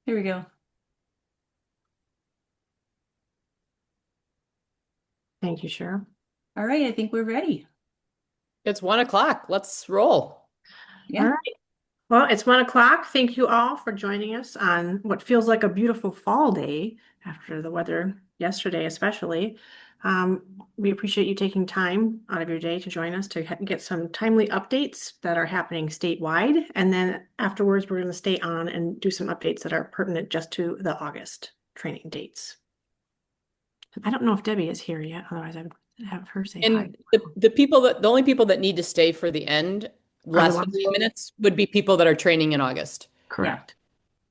Here we go. Thank you, Cheryl. All right, I think we're ready. It's 1 o'clock. Let's roll. All Yeah. right. Well, it's 1 o'clock. Thank you all for joining us on what feels like a beautiful fall day after the weather yesterday, especially. We appreciate you taking time out of your day to join us to get some timely updates that are happening statewide. And then afterwards, we're going to stay on and do some updates that are pertinent just to the August training dates. I don't know if Debbie is here yet. Otherwise, I would have her say hi. And the only people that need to stay for the end, Are the last ones 15 minutes, would be people that are training in August. Yeah. correct.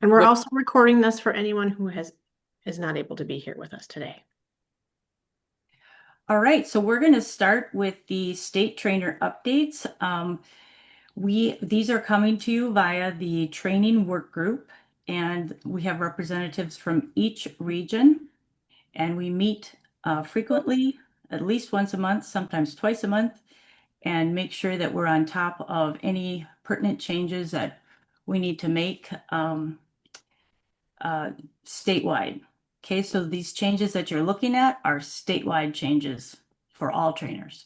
And we're Which, also recording this for anyone who is not able to be here with us today. All right, so we're going to start with the state trainer updates. These are coming to you via the training work group, and we have representatives from each region, and we meet frequently, at least once a month, sometimes twice a month, and make sure that we're on top of any pertinent changes that we need to make uh, statewide. Okay, so these changes that you're looking at are statewide changes for all trainers.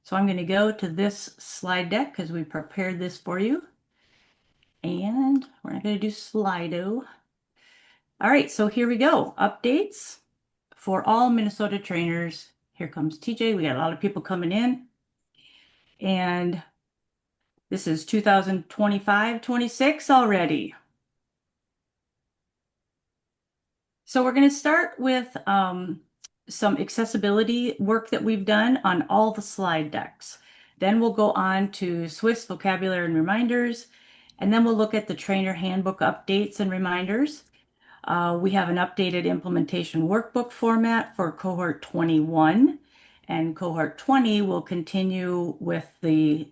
So I'm going to go to this slide deck because we prepared this for you. And we're not going to do Slido. All right, so here we go. Updates for all Minnesota trainers. Here comes TJ. We got a lot of people coming in. And this is 2025-26 already. So we're going to start with some accessibility work that we've done on all the slide decks. Then we'll go on to Swiss vocabulary and reminders, and then we'll look at the trainer handbook updates and reminders. We have an updated implementation workbook format for cohort 21, and cohort 20 will continue with the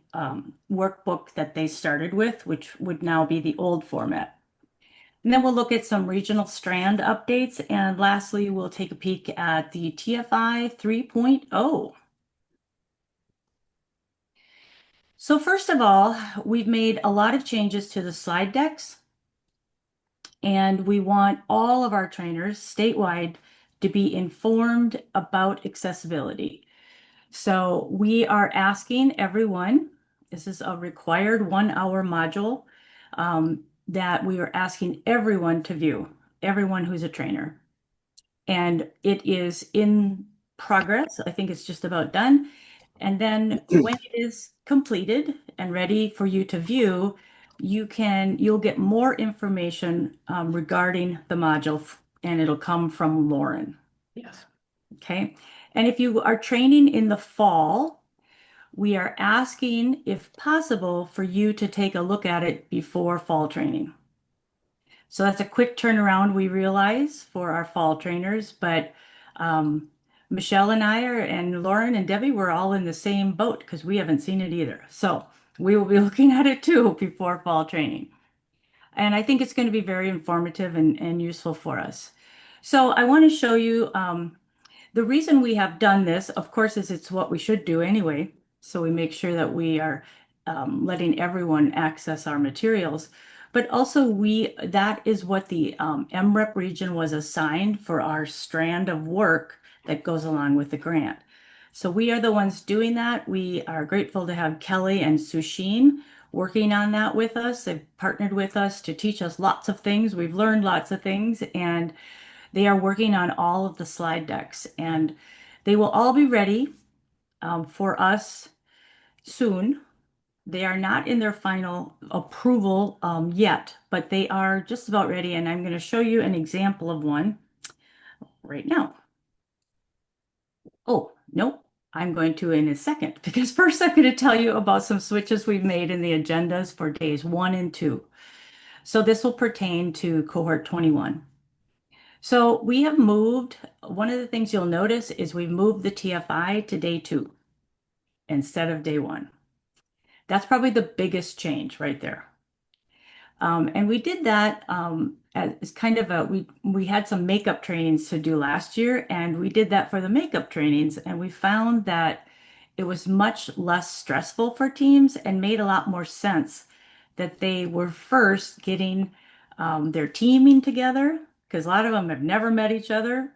workbook that they started with, which would now be the old format. And then we'll look at some regional strand updates. And lastly, we'll take a peek at the TFI 3.0. So first of all, we've made a lot of changes to the slide decks, and we want all of our trainers statewide to be informed about accessibility. So we are asking everyone, this is a required 1 hour module that we are asking everyone to view, everyone who's a trainer. And it is in progress. I think it's just about done. And then when it is completed and ready for you to view, you'll get more information regarding the module, and it'll come from Lauren. Yes. Okay. And if you are training in the fall, we are asking, if possible, for you to take a look at it before fall training. So that's a quick turnaround, we realize, for our fall trainers, but Michelle and and Lauren and Debbie, we're all in the same boat because we haven't seen it either. So we will be looking at it too before fall training. And I think it's going to be very informative and useful for us. So I want to show you the reason we have done this, of course, is it's what we should do anyway. So we make sure that we are letting everyone access our materials. But also that is what the MREP region was assigned for our strand of work that goes along with the grant. So we are the ones doing that. We are grateful to have Kelly and Sushin working on that with us. They've partnered with us to teach us lots of things. We've learned lots of things, and they are working on all of the slide decks, and they will all be ready for us soon. They are not in their final approval yet, but they are just about ready, and I'm going to show you an example of one right now. Oh, nope. I'm going to in a second, because first I'm going to tell you about some switches we've made in the agendas for days 1 and 2. So this will pertain to cohort 21. So we have moved, one of the things you'll notice is we've moved the TFI to day 2 instead of day 1. That's probably the biggest change right there. And we did that as kind of we had some makeup trainings to do last year, and we did that for the makeup trainings, and we found that it was much less stressful for teams and made a lot more sense that they were first getting They're teaming together because a lot of them have never met each other.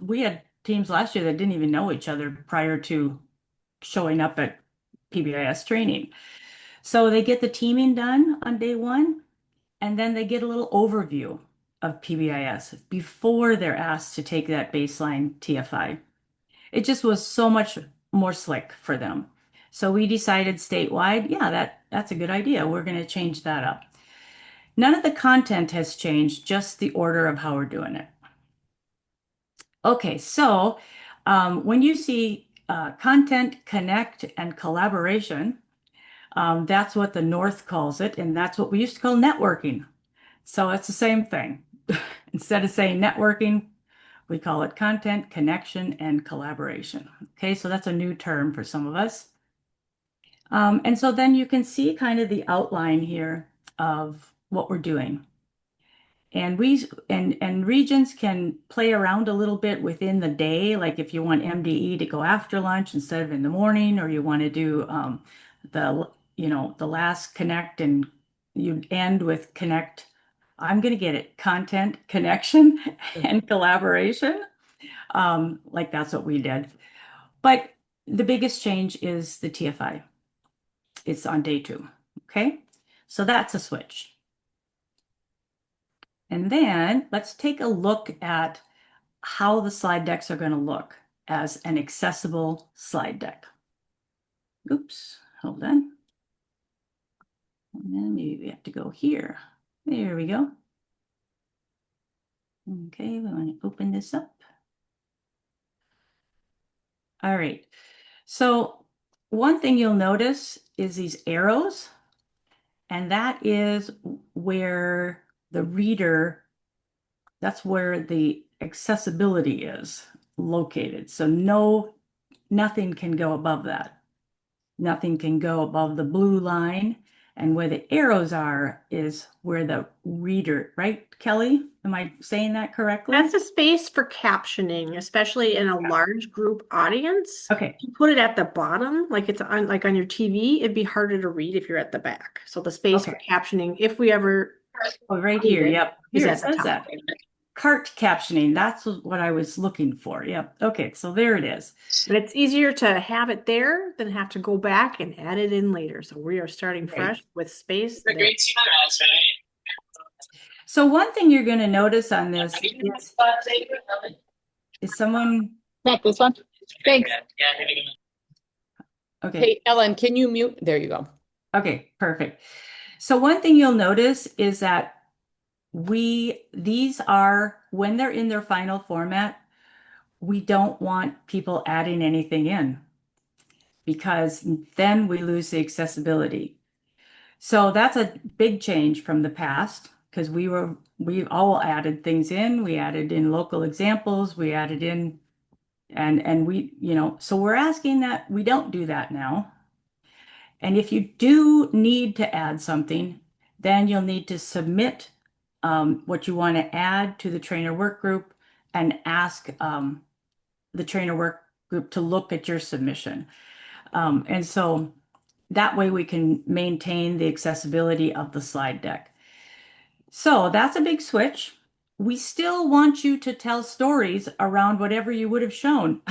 We had teams last year that didn't even know each other prior to showing up at PBIS training. So they get the teaming done on day one, and then they get a little overview of PBIS before they're asked to take that baseline TFI. It just was so much more slick for them. So we decided statewide, yeah, that's a good idea. We're going to change that up. None of the content has changed, just the order of how we're doing it. Okay, so when you see content, connect, and collaboration, that's what the North calls it, and that's what we used to call networking. So it's the same thing. Instead of saying networking, we call it content, connection, and collaboration. Okay, so that's a new term for some of us. And so then you can see kind of the outline here of what we're doing. And regions can play around a little bit within the day, like if you want MDE to go after lunch instead of in the morning, or you want to do the last connect and you end with connect. I'm going to get it, content, connection, and collaboration. Like that's what we did. But the biggest change is the TFI. It's on day 2. Okay, so that's a switch. And then let's take a look at how the slide decks are going to look as an accessible slide deck. Oops, hold on. And then maybe we have to go here. There we go. Okay, we want to open this up. All right. So one thing you'll notice is these arrows, and that is where the reader, that's where the accessibility is located. So nothing can go above that. Nothing can go above the blue line. And where the arrows are is where the reader, right, Kelly? Am I saying that correctly? That's a space for captioning, especially in a large group audience. Okay. If you put it at the bottom, like it's on like on your TV, it'd be harder to read if you're at the back. So the space for Okay. captioning, if we ever Oh, right here. Yep. is Here it at the says top. that. Cart captioning. That's what I was looking for. Yep. Okay. So there it is. But it's easier to have it there than have to go back and add it in later. So we are starting fresh with space there. So one thing you're going to notice on this is someone. Not this one. Thanks. Okay. Hey, Ellen, can you mute? There you go. Okay. Perfect. So one thing you'll notice is that these are, when they're in their final format, we don't want people adding anything in because then we lose the accessibility. So that's a big change from the past because we've all added things in. We added in local examples, we added in and we, so we're asking that we don't do that now. And if you do need to add something, then you'll need to submit what you want to add to the trainer work group and ask the trainer work group to look at your submission. And so that way we can maintain the accessibility of the slide deck. So that's a big switch. We still want you to tell stories around whatever you would have shown.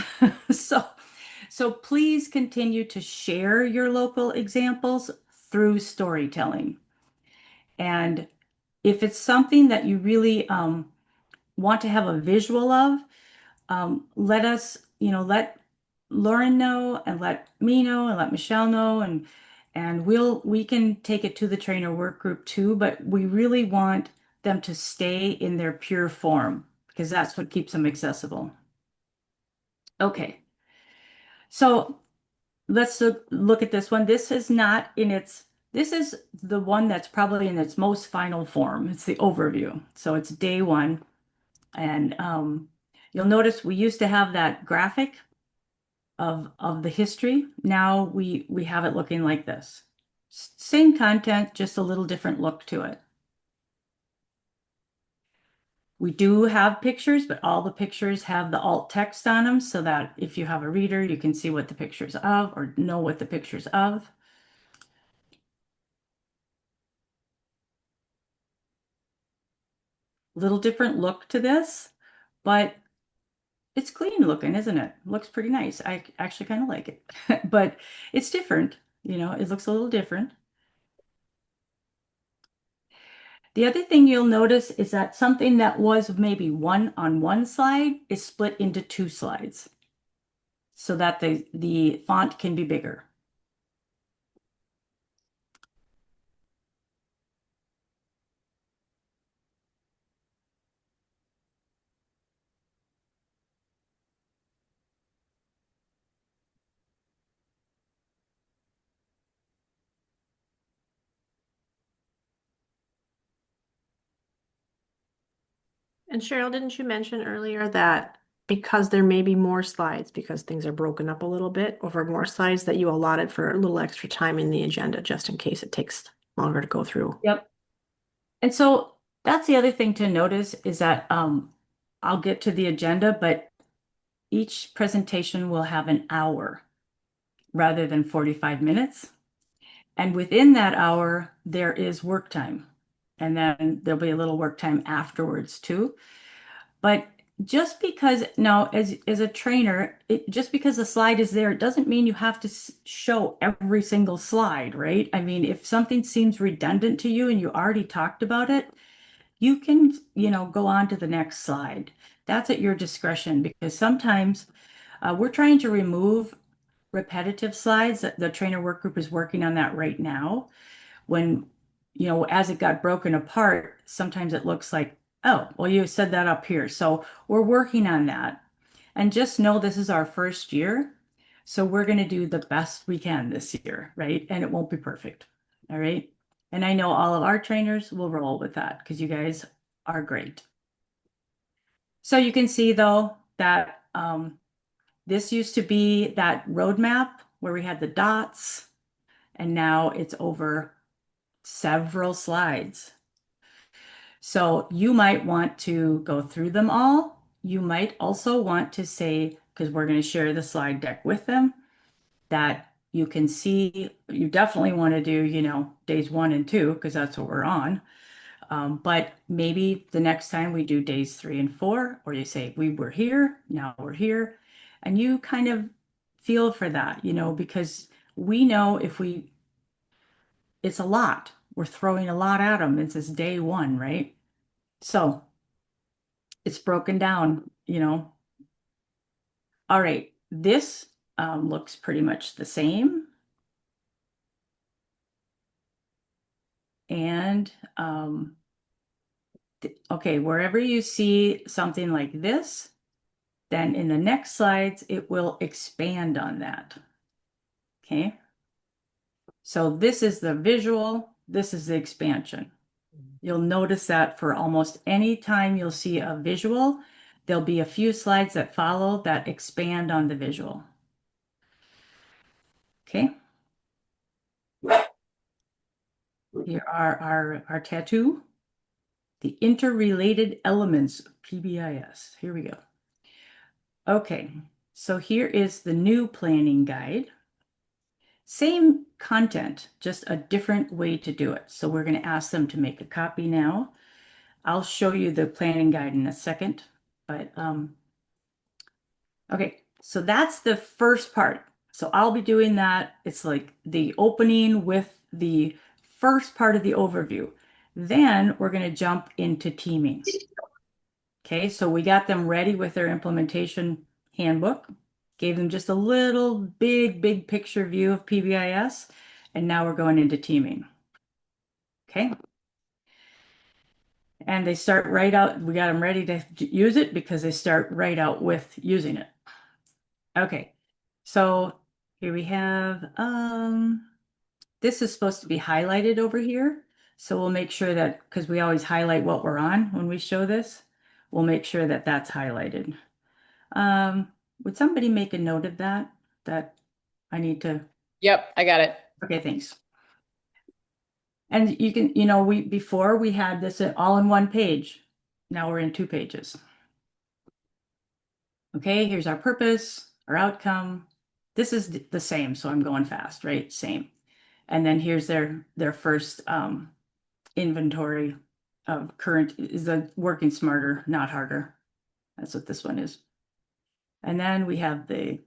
So please continue to share your local examples through storytelling. And if it's something that you really want to have a visual of, let us, let Lauren know and let me know and let Michelle know and we can take it to the trainer work group too, but we really want them to stay in their pure form because that's what keeps them accessible. Okay. So let's look at this one. This is the one that's probably in its most final form. It's the overview. So it's day 1. And you'll notice we used to have that graphic of the history. Now we have it looking like this. Same content, just a little different look to it. We do have pictures, but all the pictures have the alt text on them so that if you have a reader, you can see what the picture's of or know what the picture's of. little different look to this, but it's clean looking, isn't it? Looks pretty nice. I actually kind of like it, but it's different. It looks a little different. The other thing you'll notice is that something that was maybe one on one slide is split into two slides so that the font can be bigger. And Cheryl, didn't you mention earlier that because there may be more slides, because things are broken up a little bit over more slides, that you allotted for a little extra time in the agenda just in case it takes longer to go through? Yep. And so that's the other thing to notice is that I'll get to the agenda, but each presentation will have an hour rather than 45 minutes. And within that hour, there is work time. And then there'll be a little work time afterwards too. But just because now, as a trainer, just because the slide is there, it doesn't mean you have to show every single slide, right? I mean, if something seems redundant to you and you already talked about it, you can, go on to the next slide. That's at your discretion because sometimes we're trying to remove repetitive slides. The trainer work group is working on that right now. When, as it got broken apart, sometimes it looks like, oh, well, you said that up here. So we're working on that. And just know this is our first year. So we're going to do the best we can this year, right? And it won't be perfect. All right. And I know all of our trainers will roll with that because you guys are great. So you can see though that this used to be that roadmap where we had the dots, and now it's over several slides. So you might want to go through them all. You might also want to say, because we're going to share the slide deck with them, that you can see, you definitely want to do, days 1 and 2, because that's what we're on. But maybe the next time we do days 3 and 4, or you say, we were here, now we're here. And you kind of feel for that, because we know it's a lot. We're throwing a lot at them. It's this day 1, right? So it's broken down. All right, this looks pretty much the same. And okay, wherever you see something like this, then in the next slides, it will expand on that. Okay. So this is the visual, this is the expansion. You'll notice that for almost any time you'll see a visual, there'll be a few slides that follow that expand on the visual. Okay. Here are our tattoo, the interrelated elements of PBIS. Here we go. Okay, so here is the new planning guide. Same content, just a different way to do it. So we're going to ask them to make a copy now. I'll show you the planning guide in a second, but okay, so that's the first part. So I'll be doing that. It's like the opening with the first part of the overview. Then we're going to jump into teaming. Okay, so we got them ready with their implementation handbook, gave them just a little big picture view of PBIS, and now we're going into teaming. Okay. And they start right out, we got them ready to use it because they start right out with using it. Okay, so here we have, this is supposed to be highlighted over here. So we'll make sure that, because we always highlight what we're on when we show this, we'll make sure that that's highlighted. Would somebody make a note of that I need to? Yep, I got it. Okay, thanks. And you can, before we had this all in one page. Now we're in 2 pages. Okay, here's our purpose, our outcome. This is the same, so I'm going fast, right? Same. And then here's their first inventory of current is the working smarter, not harder. That's what this one is. And then we have the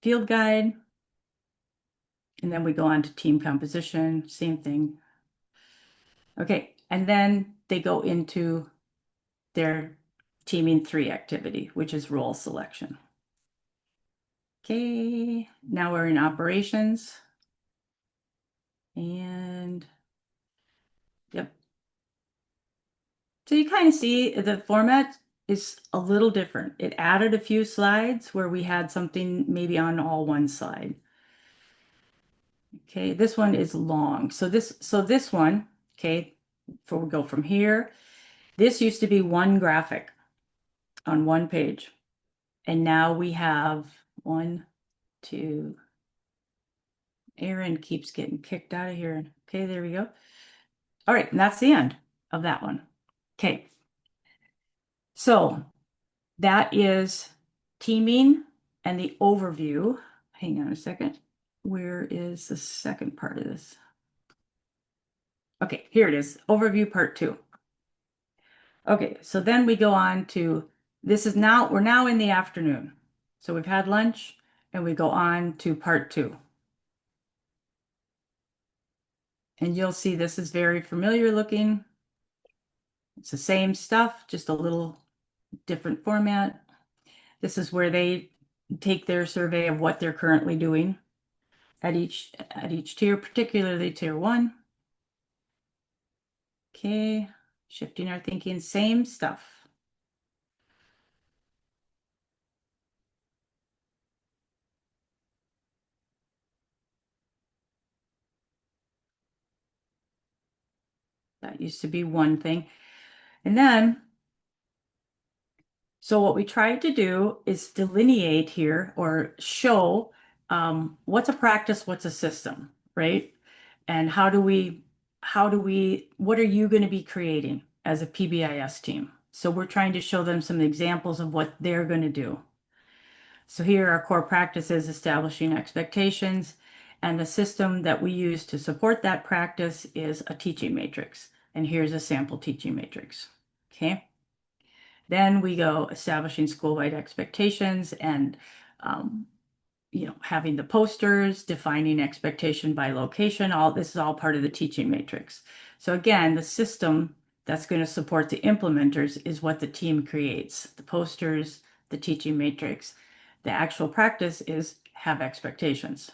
field guide. And then we go on to team composition, same thing. Okay, and then they go into their teaming 3 activity, which is role selection. Okay, now we're in operations. And yep. So you kind of see the format is a little different. It added a few slides where we had something maybe on all one slide. Okay, this one is long. So this one, okay, before we go from here, this used to be one graphic on one page. And now we have 1, 2. Aaron keeps getting kicked out of here. Okay, there we go. All right, and that's the end of that one. Okay. So that is teaming and the overview. Hang on a second. Where is the second part of this? Okay, here it is. Overview part 2. Okay, so then we go on to we're now in the afternoon. So we've had lunch and we go on to part 2. And you'll see this is very familiar looking. It's the same stuff, just a little different format. This is where they take their survey of what they're currently doing at each tier, particularly tier 1. Okay, shifting our thinking, same stuff. That used to be one thing. And then, so what we tried to do is delineate here or show what's a practice, what's a system, right? And what are you going to be creating as a PBIS team? So we're trying to show them some examples of what they're going to do. So here our core practice is establishing expectations, and the system that we use to support that practice is a teaching matrix. And here's a sample teaching matrix. Okay. Then we go establishing school-wide expectations and having the posters, defining expectation by location. All this is all part of the teaching matrix. So again, the system that's going to support the implementers is what the team creates. The posters, the teaching matrix. The actual practice is have expectations.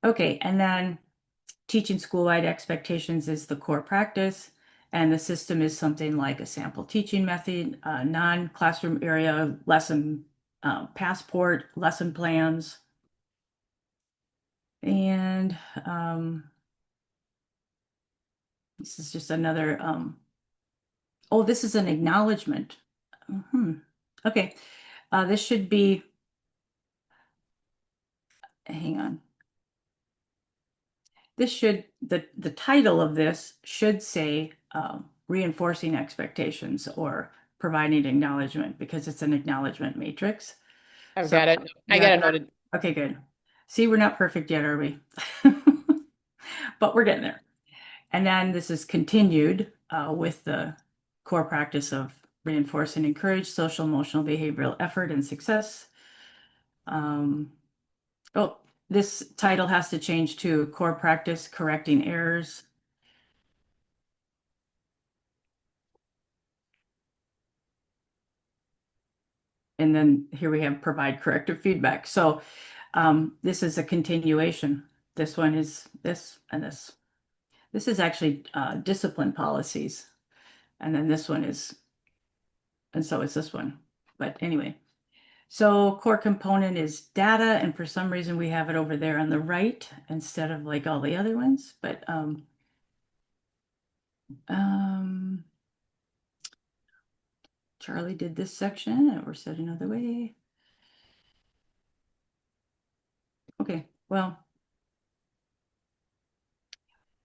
Okay, and then teaching school-wide expectations is the core practice, and the system is something like a sample teaching method, non-classroom area, lesson passport, lesson plans, and this is just another, oh, this is an acknowledgement. Okay, this should be, hang on. The title of this should say reinforcing expectations or providing acknowledgement because it's an acknowledgement matrix. I've So, got it. I got it noted. Okay, good. See, we're not perfect yet, are we? But we're getting there. And then this is continued with the core practice of reinforce and encourage social, emotional, behavioral effort and success. Oh, this title has to change to core practice, correcting errors. And then here we have provide corrective feedback. So this is a continuation. This one is this and this. This is actually discipline policies. And then this one is, and so is this one. But anyway, so core component is data. And for some reason we have it over there on the right instead of like all the other ones. But Charlie did this section, or said another way. Okay, well,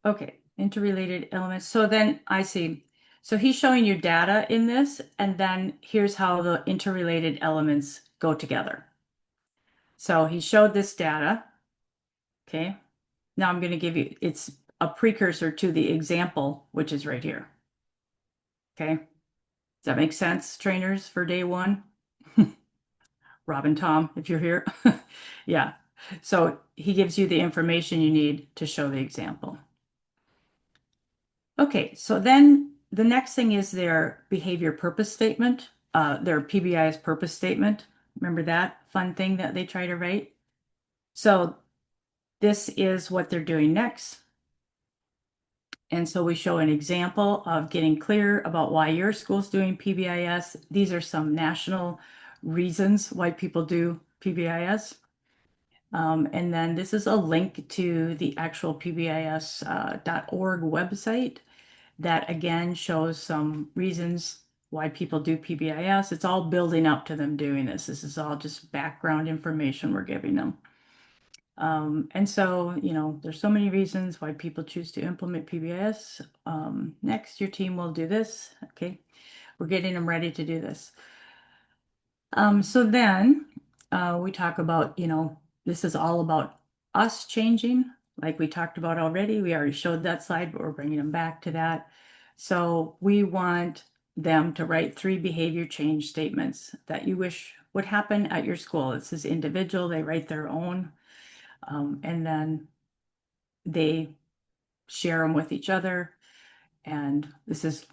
okay, interrelated elements. So then I see. So he's showing you data in this, and then here's how the interrelated elements go together. So he showed this data. Okay. Now I'm going to give you, it's a precursor to the example, which is right here. Okay. Does that make sense, trainers, for day one? Rob and Tom, if you're here. Yeah. So he gives you the information you need to show the example. Okay, so then the next thing is their behavior purpose statement, their PBIS purpose statement. Remember that fun thing that they try to write? So this is what they're doing next. And so we show an example of getting clear about why your school's doing PBIS. These are some national reasons why people do PBIS. And then this is a link to the actual PBIS.org website that again shows some reasons why people do PBIS. It's all building up to them doing this. This is all just background information we're giving them. And so, there's so many reasons why people choose to implement PBIS. Next, your team will do this. Okay, we're getting them ready to do this. So then we talk about, this is all about us changing, like we talked about already. We already showed that slide, but we're bringing them back to that. So we want them to write 3 behavior change statements that you wish would happen at your school. This is individual, they write their own, and then they share them with each other. And this is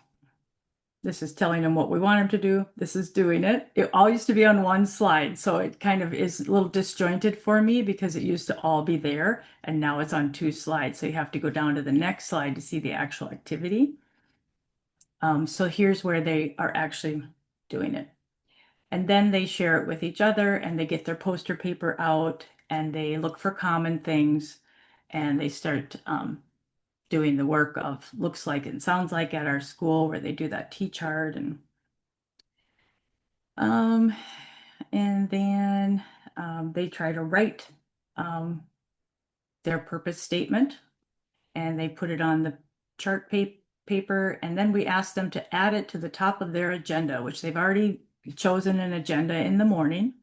telling them what we want them to do. This is doing it. It all used to be on one slide, so it kind of is a little disjointed for me because it used to all be there, and now it's on 2 slides. So you have to go down to the next slide to see the actual activity. So here's where they are actually doing it. And then they share it with each other, and they get their poster paper out, and they look for common things, and they start doing the work of looks like and sounds like at our school, where they do that T-chart and then they try to write their purpose statement, and they put it on the chart paper, and then we ask them to add it to the top of their agenda, which they've already chosen an agenda in the morning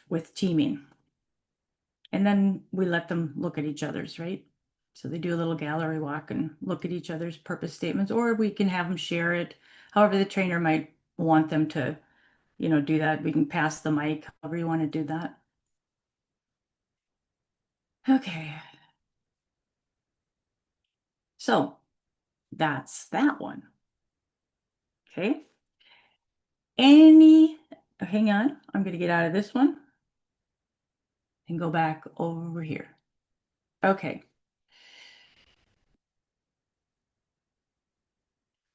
with teaming. And then we let them look at each other's, right? So they do a little gallery walk and look at each other's purpose statements, or we can have them share it. However, the trainer might want them to, do that. We can pass the mic, however you want to do that. Okay. So that's that one. Okay. Hang on, I'm going to get out of this one and go back over here. Okay.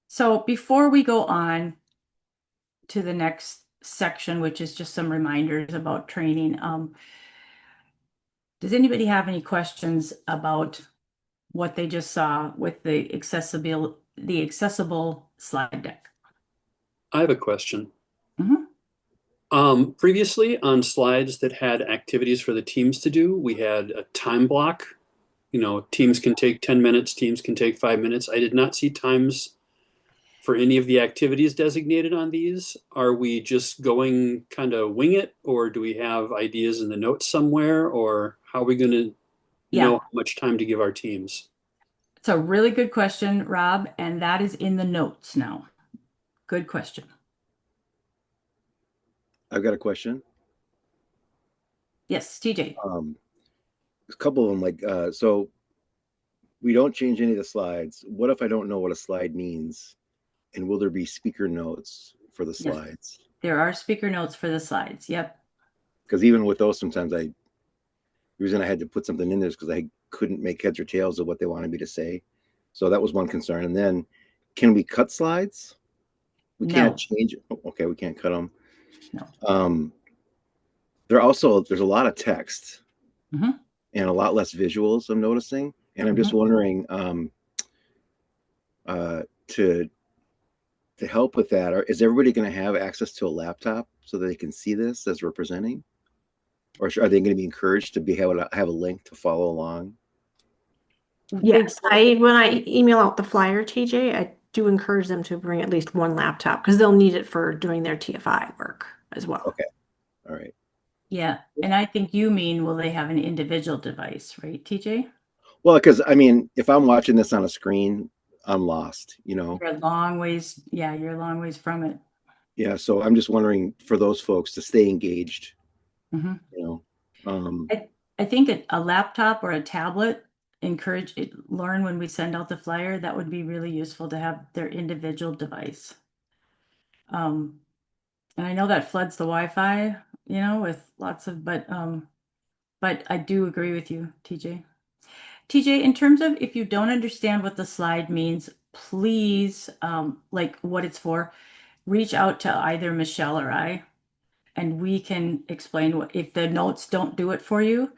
So before we go on to the next section, which is just some reminders about training, does anybody have any questions about what they just saw with the accessible slide deck? I have a question. Mhm. Previously on slides that had activities for the teams to do, we had a time block. Teams can take 10 minutes, teams can take 5 minutes. I did not see times for any of the activities designated on these. Are we just going kind of wing it, or do we have ideas in the notes somewhere, or how are we going to know how much time to give our teams? It's a really good question, Rob, and that is in the notes now. Good question. I've got a question. Yes, TJ. A couple of them, so we don't change any of the slides. What if I don't know what a slide means? And will there be speaker notes for the slides? Yes, there are speaker notes for the slides. Yep. Because even with those, sometimes the reason I had to put something in there is because I couldn't make heads or tails of what they wanted me to say. So that was one concern. And then, can we cut slides? We can't change it. Okay, we can't cut them. No. There's a lot of text and a lot less visuals, I'm noticing. And I'm just wondering, to help with that, is everybody going to have access to a laptop so that they can see this as we're presenting? Or are they going to be encouraged to be able to have a link to follow along? Yes, when I email out the flyer, TJ, I do encourage them to bring at least one laptop because they'll need it for doing their TFI work as well. Okay. All right. Yeah. And I think you mean, will they have an individual device, right, TJ? Well, because I mean, if I'm watching this on a screen, I'm lost, you know? You're a long ways, yeah, you're a long ways from it. Yeah, so I'm just wondering for those folks to stay engaged, Mhm. you know. Um, I think a laptop or a tablet encourage it, learn when we send out the flyer, that would be really useful to have their individual device. Um, and I know that floods the Wi-Fi, you know, with lots of, but I do agree with you, TJ. TJ, in terms of if you don't understand what the slide means, please, like what it's for, reach out to either Michelle or I, and we can explain what, if the notes don't do it for you,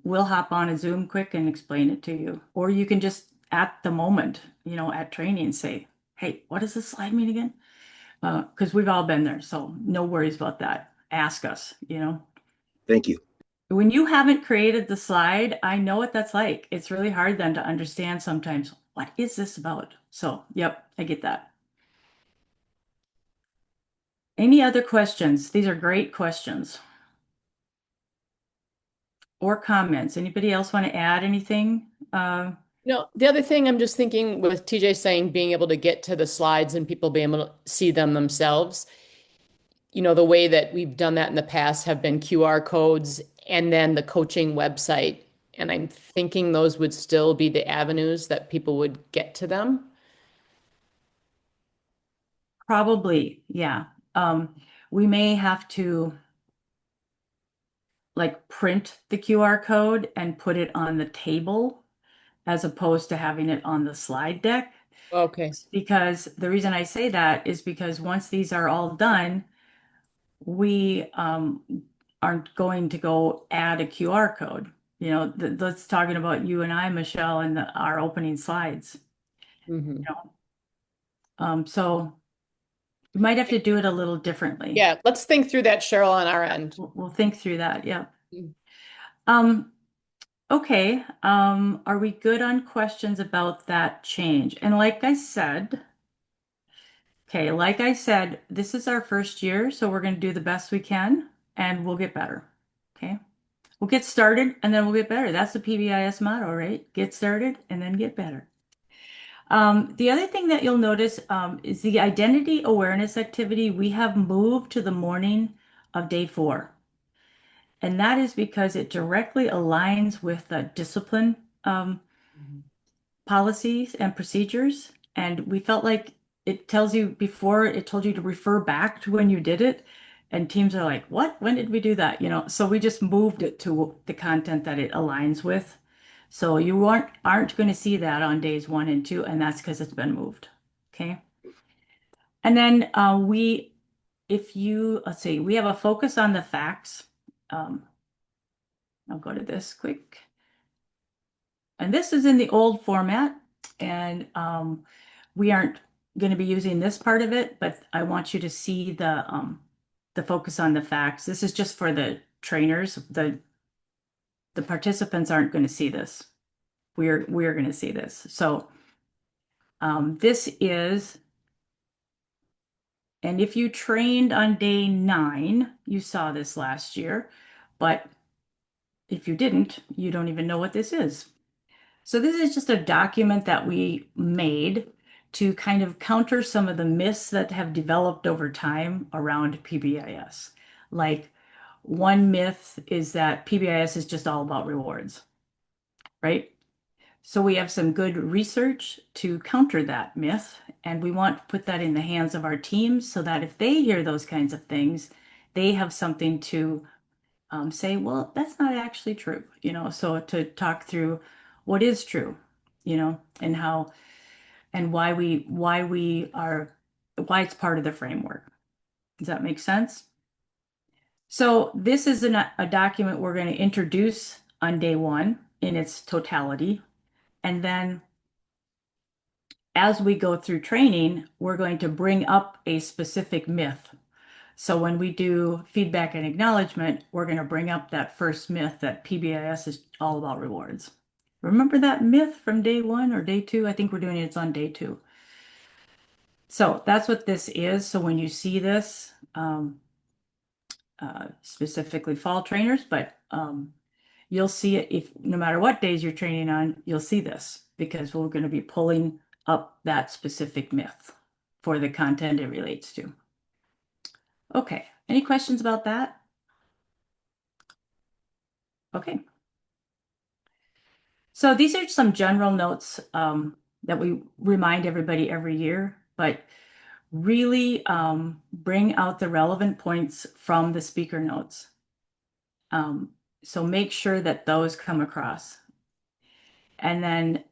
we'll hop on a Zoom quick and explain it to you. Or you can just at the moment, you know, at training say, hey, what does this slide mean again? Because we've all been there, so no worries about that. Ask us, you know. Thank you. When you haven't created the slide, I know what that's like. It's really hard then to understand sometimes, what is this about? So, yep, I get that. Any other questions? These are great questions. Or comments. Anybody else want to add anything? No, the other thing I'm just thinking with TJ saying being able to get to the slides and people being able to see them themselves, the way that we've done that in the past have been QR codes and then the coaching website. And I'm thinking those would still be the avenues that people would get to them. Probably, yeah. We may have to like print the QR code and put it on the table as opposed to having it on the slide deck. Okay. Because the reason I say that is because once these are all done, we aren't going to go add a QR code. You know, that's talking about you and I, Michelle, and our opening slides. Mm-hmm. You know? So we might have to do it a little differently. Yeah, let's think through that, Cheryl, on our end. We'll think through that. Yeah. Mm. Um, okay. Are we good on questions about that change? And like I said, this is our first year, so we're going to do the best we can and we'll get better. Okay. We'll get started and then we'll get better. That's the PBIS motto, right? Get started and then get better. The other thing that you'll notice is the identity awareness activity. We have moved to the morning of day 4. And that is because it directly aligns with the discipline policies and procedures. And we felt like it tells you before it told you to refer back to when you did it. And teams are like, what? When did we do that? You know, so we just moved it to the content that it aligns with. So you aren't going to see that on days 1 and 2, and that's because it's been moved. Okay. And then let's see, we have a focus on the facts. I'll go to this quick. And this is in the old format, and we aren't going to be using this part of it, but I want you to see the focus on the facts. This is just for the trainers. The participants aren't going to see this. We're going to see this. So this is, and if you trained on day 9, you saw this last year, but if you didn't, you don't even know what this is. So this is just a document that we made to kind of counter some of the myths that have developed over time around PBIS. Like one myth is that PBIS is just all about rewards, right? So we have some good research to counter that myth, and we want to put that in the hands of our teams so that if they hear those kinds of things, they have something to say, well, that's not actually true, you know, so to talk through what is true, you know, and how and why it's part of the framework. Does that make sense? So this is a document we're going to introduce on day 1 in its totality. And then as we go through training, we're going to bring up a specific myth. So when we do feedback and acknowledgement, we're going to bring up that first myth that PBIS is all about rewards. Remember that myth from day 1 or day 2? I think we're doing it's on day 2. So that's what this is. So when you see this, specifically fall trainers, but you'll see it if no matter what days you're training on, you'll see this because we're going to be pulling up that specific myth for the content it relates to. Okay, any questions about that? Okay. So these are some general notes that we remind everybody every year, but really bring out the relevant points from the speaker notes. So make sure that those come across. And then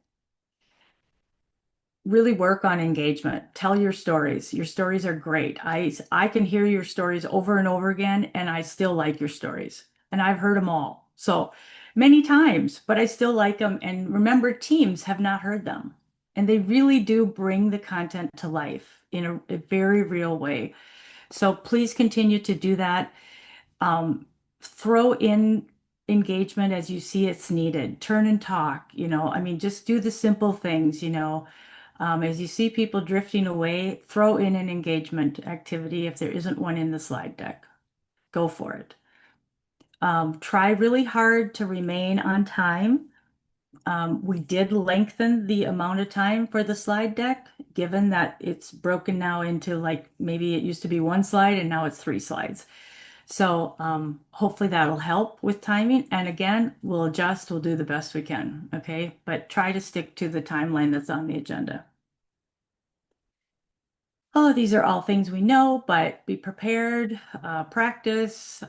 really work on engagement. Tell your stories. Your stories are great. I can hear your stories over and over again, and I still like your stories. And I've heard them all. So many times, but I still like them. And remember, teams have not heard them. And they really do bring the content to life in a very real way. So please continue to do that. Throw in engagement as you see it's needed. Turn and talk, I mean, just do the simple things, as you see people drifting away, throw in an engagement activity if there isn't one in the slide deck. Go for it. Try really hard to remain on time. We did lengthen the amount of time for the slide deck, given that it's broken now into like maybe it used to be one slide and now it's 3 slides. So hopefully that'll help with timing. And again, we'll adjust, we'll do the best we can, okay? But try to stick to the timeline that's on the agenda. Oh, these are all things we know, but be prepared, practice.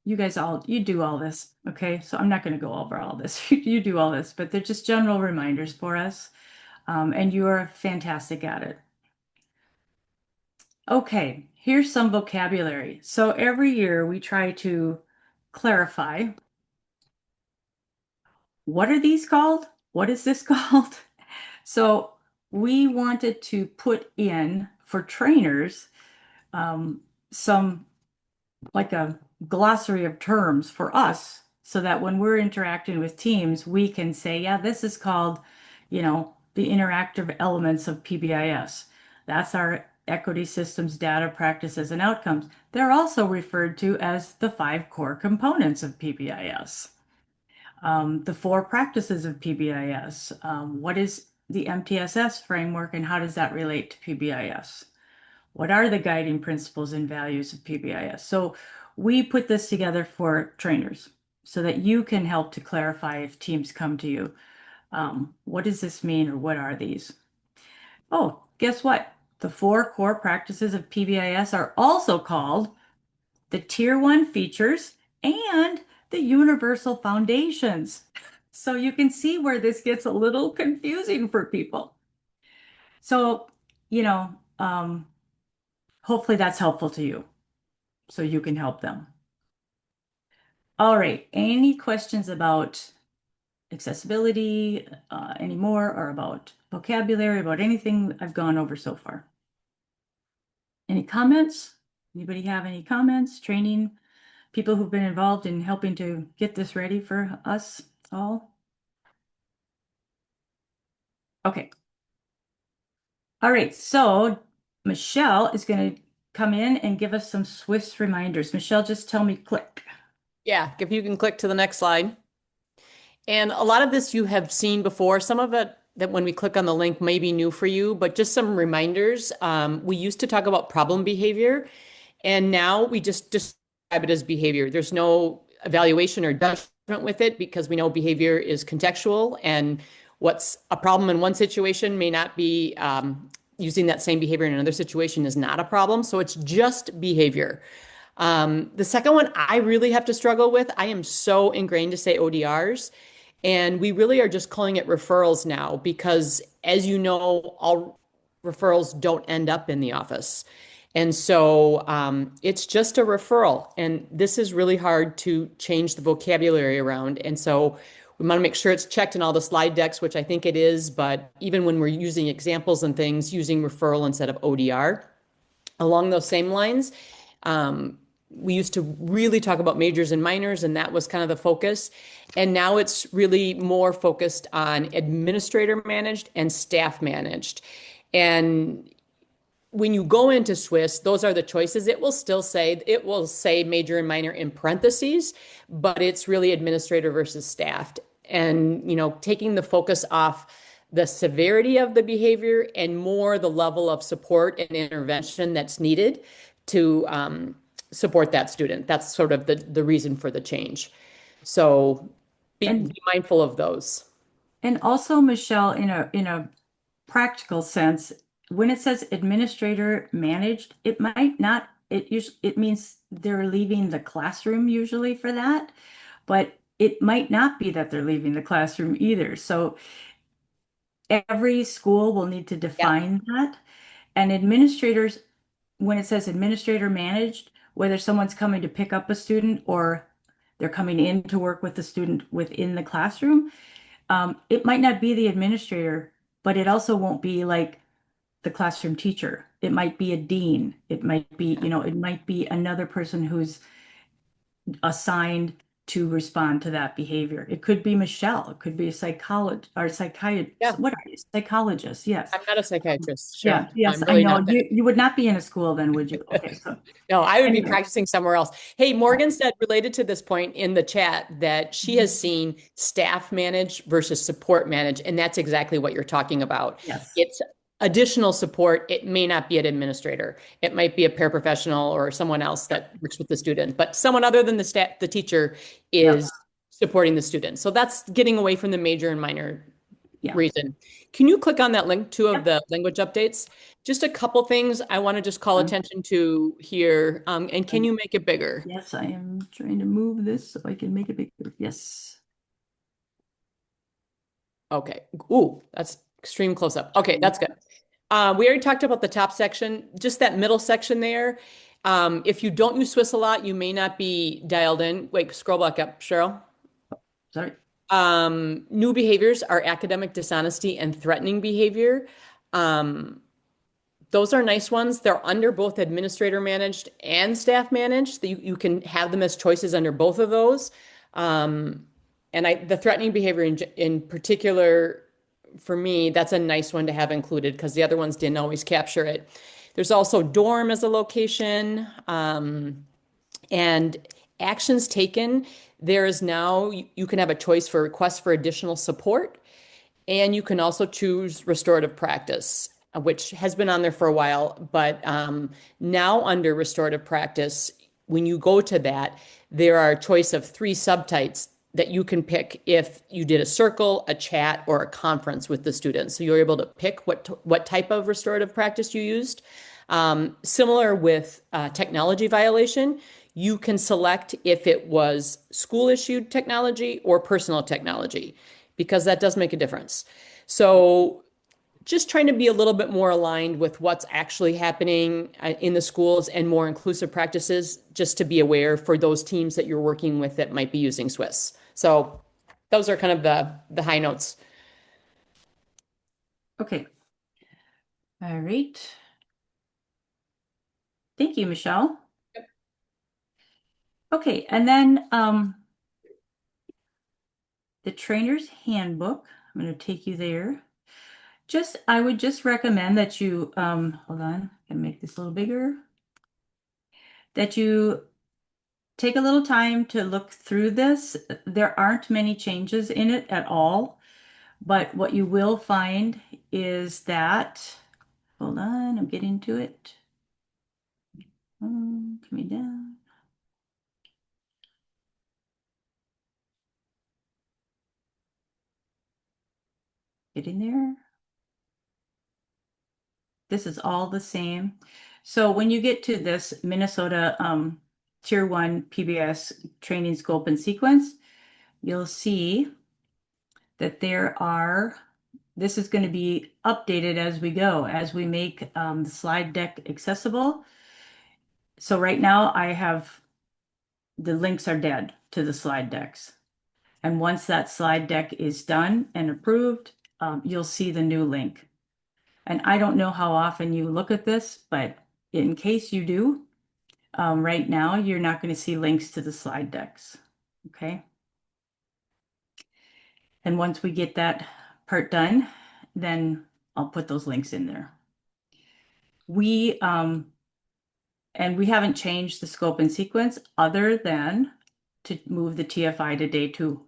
You guys you do all this, okay? So I'm not going to go over all this. You do all this, but they're just general reminders for us. And you are fantastic at it. Okay, here's some vocabulary. So every year we try to clarify, what are these called? What is this called? So we wanted to put in for trainers some like a glossary of terms for us so that when we're interacting with teams, we can say, yeah, this is called, the interactive elements of PBIS. That's our equity systems, data, practices, and outcomes. They're also referred to as the 5 core components of PBIS. The 4 practices of PBIS. What is the MTSS framework and how does that relate to PBIS? What are the guiding principles and values of PBIS? So we put this together for trainers so that you can help to clarify if teams come to you. What does this mean or what are these? Oh, guess what? The 4 core practices of PBIS are also called the Tier 1 features and the universal foundations. So you can see where this gets a little confusing for people. So, hopefully that's helpful to you so you can help them. All right, any questions about accessibility anymore or about vocabulary, about anything I've gone over so far? Any comments? Anybody have any comments? Training people who've been involved in helping to get this ready for us all? Okay. All right, so Michelle is going to come in and give us some Swiss reminders. Michelle, just tell me click. Yeah, if you can click to the next slide. And a lot of this you have seen before. Some of it that when we click on the link may be new for you, but just some reminders. We used to talk about problem behavior, and now we just describe it as behavior. There's no evaluation or judgment with it because we know behavior is contextual, and what's a problem in one situation may not be using that same behavior in another situation is not a problem. So it's just behavior. The second one I really have to struggle with. I am so ingrained to say ODRs. And we really are just calling it referrals now because, as you know, all referrals don't end up in the office. And so it's just a referral. And this is really hard to change the vocabulary around. And so we want to make sure it's checked in all the slide decks, which I think it is. But even when we're using examples and things, using referral instead of ODR. Along those same lines, we used to really talk about majors and minors, and that was kind of the focus. And now it's really more focused on administrator managed and staff managed. And when you go into Swiss, those are the choices. It will say major and minor in parentheses, but it's really administrator versus staffed. And, taking the focus off the severity of the behavior and more the level of support and intervention that's needed to support that student. That's sort of the reason for the change. So And be mindful of those. and also, Michelle, in a practical sense, when it says administrator managed, it might not, it means they're leaving the classroom usually for that, but it might not be that they're leaving the classroom either. So every school will need to Yeah. define that. And administrators, when it says administrator managed, whether someone's coming to pick up a student or they're coming in to work with the student within the classroom, it might not be the administrator, but it also won't be like the classroom teacher. It might be a dean. It might be, it might be another person who's assigned to respond to that behavior. It could be Michelle. It could be a psychologist or Yeah. psychiatrist. What are you? Psychologist. Yes. I'm not a psychiatrist, Yeah. Cheryl. Yes, I'm I really know. not that. You would not be in a school then, would you? Okay. So No, I would be anyway, practicing somewhere else. Hey, Morgan said related to this point in the chat that she has seen staff manage versus support manage, and that's exactly what you're talking about. yes. It's additional support. It may not be an administrator. It might be a paraprofessional or someone else that works with the student, but someone other than the teacher Yep. is supporting the student. So that's getting away from the major and minor Yeah. reason. Can you click on that link, two of Yep. the language updates? Just a couple things I want to just call attention to here. And can you make it bigger? Yes, I am trying to move this so I can make it bigger. Yes. Okay. Ooh, that's extreme close up. Okay, that's good. We already talked about the top section, just that middle section there. If you don't use Swiss a lot, you may not be dialed in. Wait, scroll back up, Cheryl. Sorry. New behaviors are academic dishonesty and threatening behavior. Those are nice ones. They're under both administrator managed and staff managed. You can have them as choices under both of those. And the threatening behavior in particular, for me, that's a nice one to have included because the other ones didn't always capture it. There's also dorm as a location, and actions taken. There is now, you can have a choice for requests for additional support, and you can also choose restorative practice, which has been on there for a while, but now under restorative practice, when you go to that, there are a choice of 3 subtypes that you can pick if you did a circle, a chat, or a conference with the students. So you're able to pick what type of restorative practice you used. Similar with technology violation, you can select if it was school issued technology or personal technology, because that does make a difference. So just trying to be a little bit more aligned with what's actually happening in the schools and more inclusive practices, just to be aware for those teams that you're working with that might be using Swiss. So those are kind of the high notes. Okay. All right. Thank you, Michelle. Okay, and then the trainer's handbook. I'm going to take you there. I would just recommend that you hold on, I can make this a little bigger. That you take a little time to look through this. There aren't many changes in it at all, but what you will find is that, hold on, I'm getting to it. Coming down. Getting there. This is all the same. So when you get to this Minnesota Tier 1 PBIS training scope and sequence, you'll see that this is going to be updated as we go, as we make the slide deck accessible. So right now the links are dead to the slide decks. And once that slide deck is done and approved, you'll see the new link. And I don't know how often you look at this, but in case you do, right now you're not going to see links to the slide decks. Okay. And once we get that part done, then I'll put those links in there. We, and we haven't changed the scope and sequence other than to move the TFI to day 2.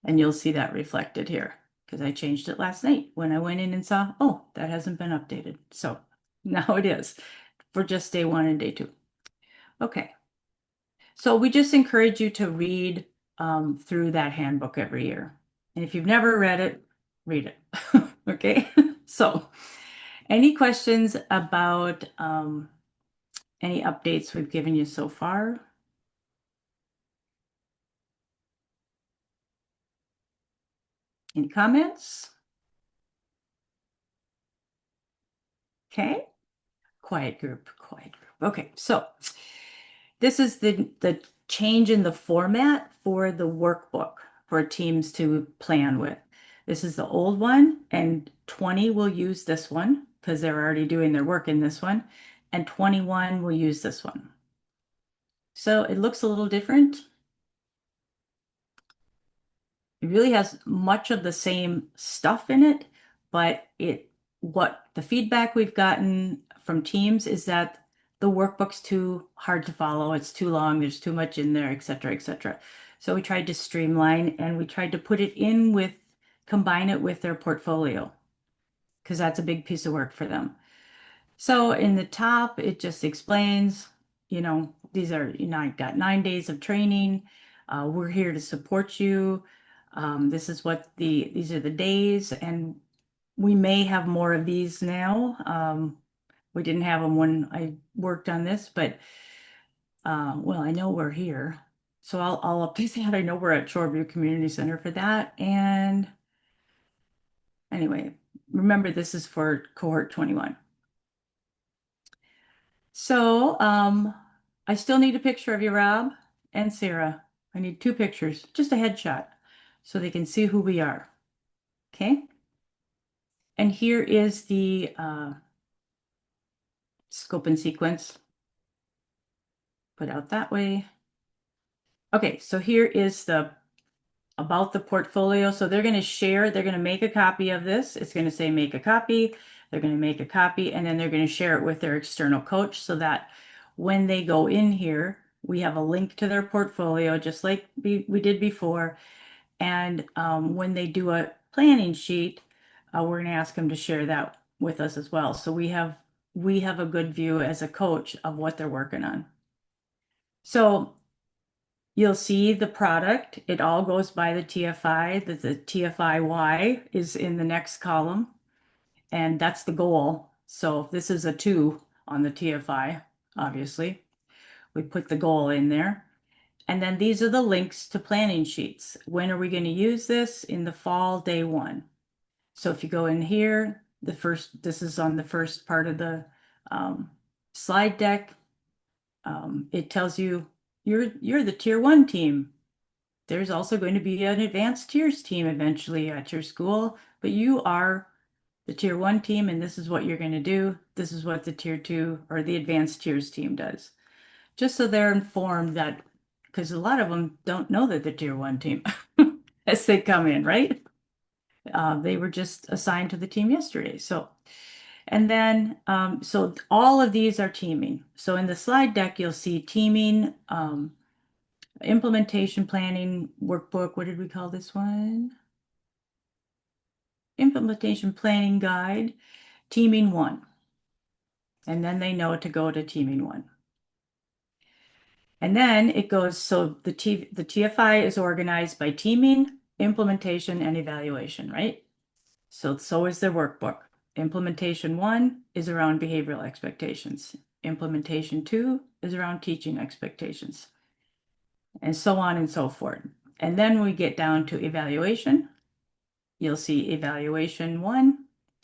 And you'll see that reflected here because I changed it last night when I went in and saw, oh, that hasn't been updated. So now it is for just day 1 and day 2. Okay. So we just encourage you to read through that handbook every year. And if you've never read it, read it. Okay. So any questions about any updates we've given you so far? Any comments? Okay. Quiet group, quiet group. Okay, so this is the change in the format for the workbook for teams to plan with. This is the old one, and 20 will use this one because they're already doing their work in this one, and 21 will use this one. So it looks a little different. It really has much of the same stuff in it, but what the feedback we've gotten from teams is that the workbook's too hard to follow, it's too long, there's too much in there, et cetera, et cetera. So we tried to streamline and we tried to put it in with, combine it with their portfolio, because that's a big piece of work for them. So in the top, it just explains, these are, I got 9 days of training. We're here to support you. This is what these are the days, and we may have more of these now. We didn't have them when I worked on this, but well, I know we're here. So I'll update that. I know we're at Shoreview Community Center for that. And anyway, remember this is for cohort 21. So I still need a picture of you, Rob and Sarah. I need 2 pictures, just a headshot, so they can see who we are. Okay. And here is the scope and sequence put out that way. Okay, so here is the about the portfolio. So they're going to share, they're going to make a copy of this. It's going to say make a copy. They're going to make a copy and then they're going to share it with their external coach so that when they go in here, we have a link to their portfolio, just like we did before. And when they do a planning sheet, we're going to ask them to share that with us as well. So we have a good view as a coach of what they're working on. So you'll see the product. It all goes by the TFI. The TFIY is in the next column, and that's the goal. So this is a 2 on the TFI, obviously. We put the goal in there. And then these are the links to planning sheets. When are we going to use this? In the fall, day 1. So if you go in here, this is on the first part of the slide deck. It tells you you're the tier 1 team. There's also going to be an advanced tiers team eventually at your school, but you are the tier 1 team and this is what you're going to do. This is what the tier 2 or the advanced tiers team does. Just so they're informed that, because a lot of them don't know that the tier 1 team as they come in, right? They were just assigned to the team yesterday. So, and then, so all of these are teaming. So in the slide deck, you'll see teaming, implementation planning workbook. What did we call this one? Implementation planning guide, teaming 1. And then they know to go to teaming 1. And then it goes, so the TFI is organized by teaming, implementation, and evaluation, right? So is their workbook. Implementation 1 is around behavioral expectations. Implementation 2 is around teaching expectations. And so on and so forth. And then we get down to evaluation. You'll see evaluation 1,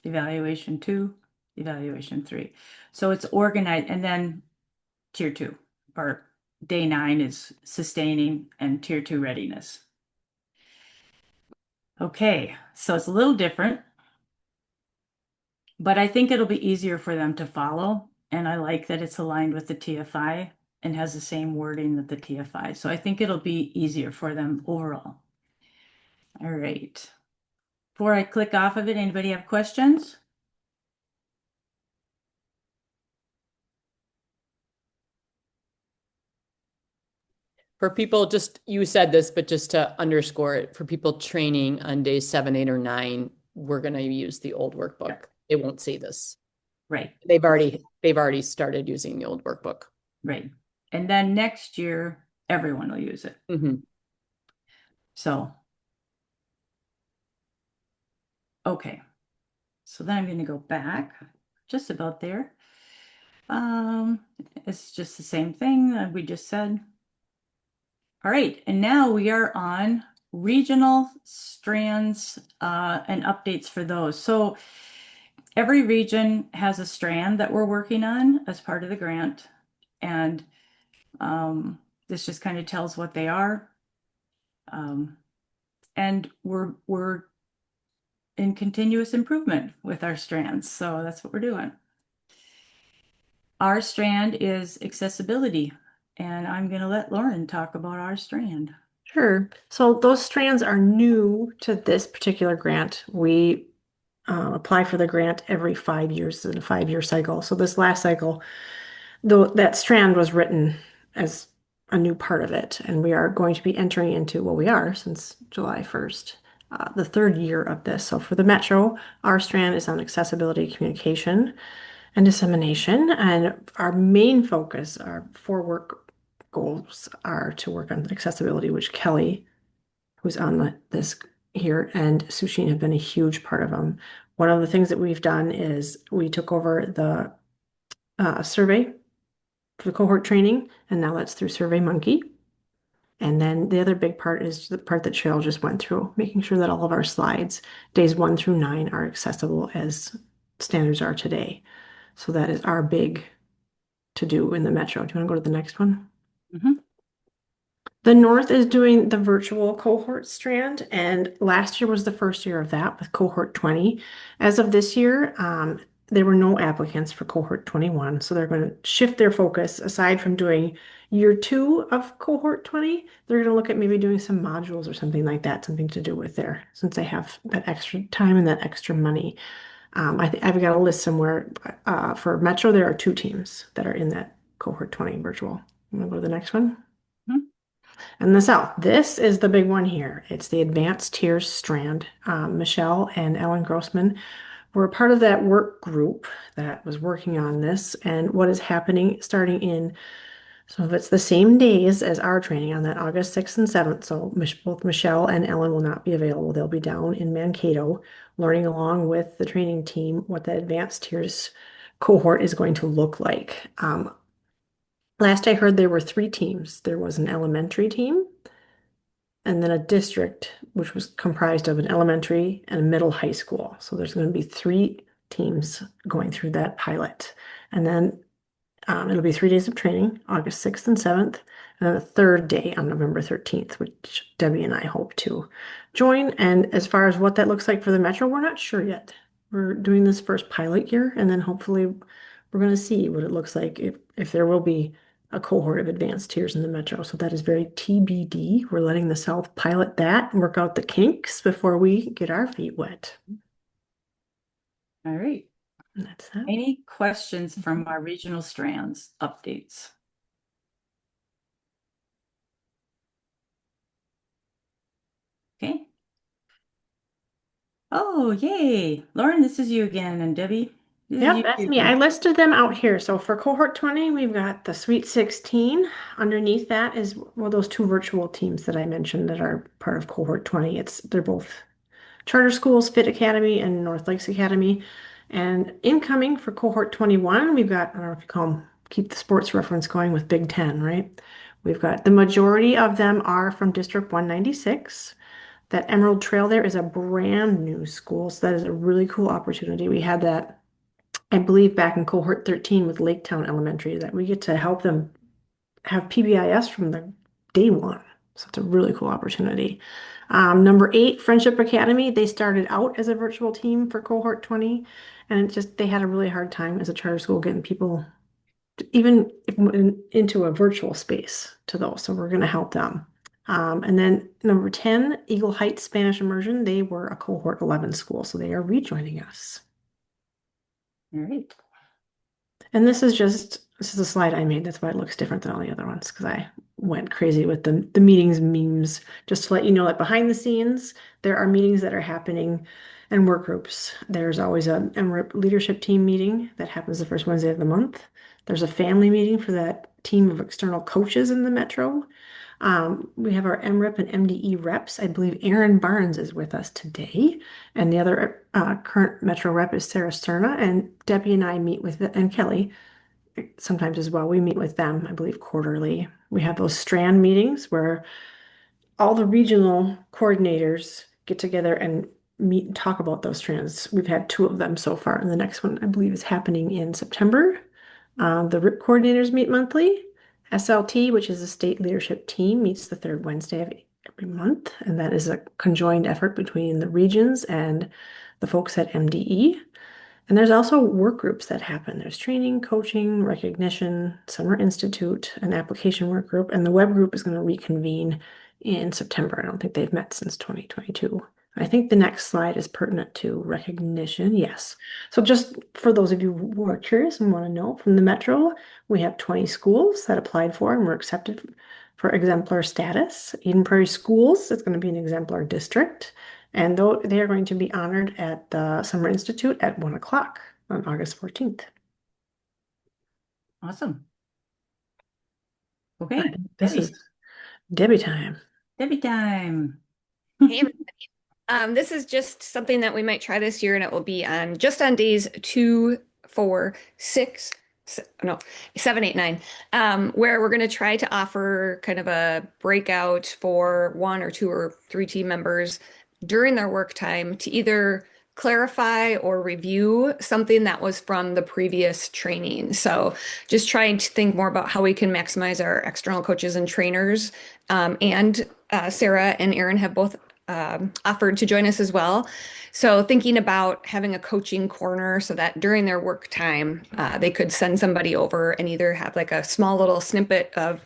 evaluation 2, evaluation 3. So it's organized, and then tier 2 or day 9 is sustaining and tier 2 readiness. Okay, so it's a little different, but I think it'll be easier for them to follow. And I like that it's aligned with the TFI and has the same wording that the TFI. So I think it'll be easier for them overall. All right. Before I click off of it, anybody have questions? For people, just you said this, but just to underscore it, for people training on days 7, 8, or 9, we're going to use the old workbook. They won't see this. Right, They've already started using the old workbook. right. And then next year, everyone will use it. Mhm. So, okay. So then I'm going to go back just about there. It's just the same thing that we just said. All right, and now we are on regional strands and updates for those. So every region has a strand that we're working on as part of the grant, and this just kind of tells what they are. And we're in continuous improvement with our strands, so that's what we're doing. Our strand is accessibility, and I'm going to let Lauren talk about our strand. Sure. So those strands are new to this particular grant. We apply for the grant every 5 years in a 5-year cycle. So this last cycle, though that strand was written as a new part of it, and we are going to be entering into, well, we are since July 1st, the 3rd year of this. So for the Metro, our strand is on accessibility, communication, and dissemination. And our main focus, our 4 work goals are to work on accessibility, which Kelly, who's on this here, and Sushin have been a huge part of them. One of the things that we've done is we took over the survey for the cohort training, and now that's through SurveyMonkey. And then the other big part is the part that Cheryl just went through, making sure that all of our slides, days 1 through 9, are accessible as standards are today. So that is our big to do in the Metro. Do you want to go to the next one? Mhm. The North is doing the virtual cohort strand, and last year was the first year of that with cohort 20. As of this year, there were no applicants for cohort 21, so they're going to shift their focus aside from doing year 2 of cohort 20. They're going to look at maybe doing some modules or something like that, something to do with there, since they have that extra time and that extra money. I've got a list somewhere. For Metro, there are 2 teams that are in that cohort 20 virtual. I'm going to go to the next one. Mhm. And the South, this is the big one here. It's the Advanced Tiers Strand. Michelle and Ellen Grossman were a part of that work group that was working on this. And what is happening starting in, so if it's the same days as our training on that August 6th and 7th, so both Michelle and Ellen will not be available. They'll be down in Mankato learning along with the training team what the Advanced Tiers cohort is going to look like. Last I heard, there were 3 teams. There was an elementary team, and then a district, which was comprised of an elementary and a middle high school. So there's going to be 3 teams going through that pilot. And then it'll be 3 days of training, August 6th and 7th, and then a 3rd day on November 13th, which Debbie and I hope to join. And as far as what that looks like for the Metro, we're not sure yet. We're doing this first pilot year, and then hopefully we're going to see what it looks like if there will be a cohort of advanced tiers in the Metro. So that is very TBD. We're letting the South pilot that and work out the kinks before we get our feet wet. All right. And that's that. Any questions from our regional strands updates? Okay. Oh, yay. Lauren, this is you again. And Debbie, this is Yep, you that's me. too. I listed them out here. So for cohort 20, we've got the Sweet 16. Underneath that is, well, those 2 virtual teams that I mentioned that are part of cohort 20. They're both charter schools, Fit Academy and North Lakes Academy. And incoming for cohort 21, we've got, I don't know if you call them, keep the sports reference going with Big Ten, right? We've got the majority of them are from District 196. That Emerald Trail there is a brand new school, so that is a really cool opportunity. We had that, I believe, back in cohort 13 with Laketown Elementary, that we get to help them have PBIS from the day 1. So it's a really cool opportunity. Number 8, Friendship Academy. They started out as a virtual team for cohort 20, and they had a really hard time as a charter school getting people even into a virtual space to those. So we're going to help them. And then number 10, Eagle Heights Spanish Immersion. They were a cohort 11 school, so they are rejoining us. All right. And this is just This is a slide I made. That's why it looks different than all the other ones because I went crazy with the meetings memes. Just to let you know that behind the scenes, there are meetings that are happening and work groups. There's always an MRIP leadership team meeting that happens the first Wednesday of the month. There's a family meeting for that team of external coaches in the metro. We have our MRIP and MDE reps. I believe Aaron Barnes is with us today, and the other current metro rep is Sarah Cerna, and Debbie and I meet with, and Kelly sometimes as well. We meet with them, I believe, quarterly. We have those strand meetings where all the regional coordinators get together and meet and talk about those strands. We've had two of them so far, and the next one, I believe, is happening in September. The RIP coordinators meet monthly. SLT, which is a state leadership team, meets the third Wednesday of every month, and that is a conjoined effort between the regions and the folks at MDE. And there's also work groups that happen. There's training, coaching, recognition, summer institute, an application work group, and the web group is going to reconvene in September. I don't think they've met since 2022. I think the next slide is pertinent to recognition. Yes. So just for those of you who are curious and want to know, from the Metro, we have 20 schools that applied for and were accepted for exemplar status. Eden Prairie Schools, it's going to be an exemplar district. And though they are going to be honored at the Summer Institute at 1 o'clock on August 14th. Awesome. Okay, This Debbie. is Debbie time. Debbie time. Hey, everybody. This is just something that we might try this year, and it will be on just on days 2, 4, 6, no, 7, 8, 9, where we're going to try to offer kind of a breakout for 1 or 2 or 3 team members during their work time to either clarify or review something that was from the previous training. So just trying to think more about how we can maximize our external coaches and trainers. And Sarah and Aaron have both offered to join us as well. So thinking about having a coaching corner so that during their work time, they could send somebody over and either have like a small little snippet of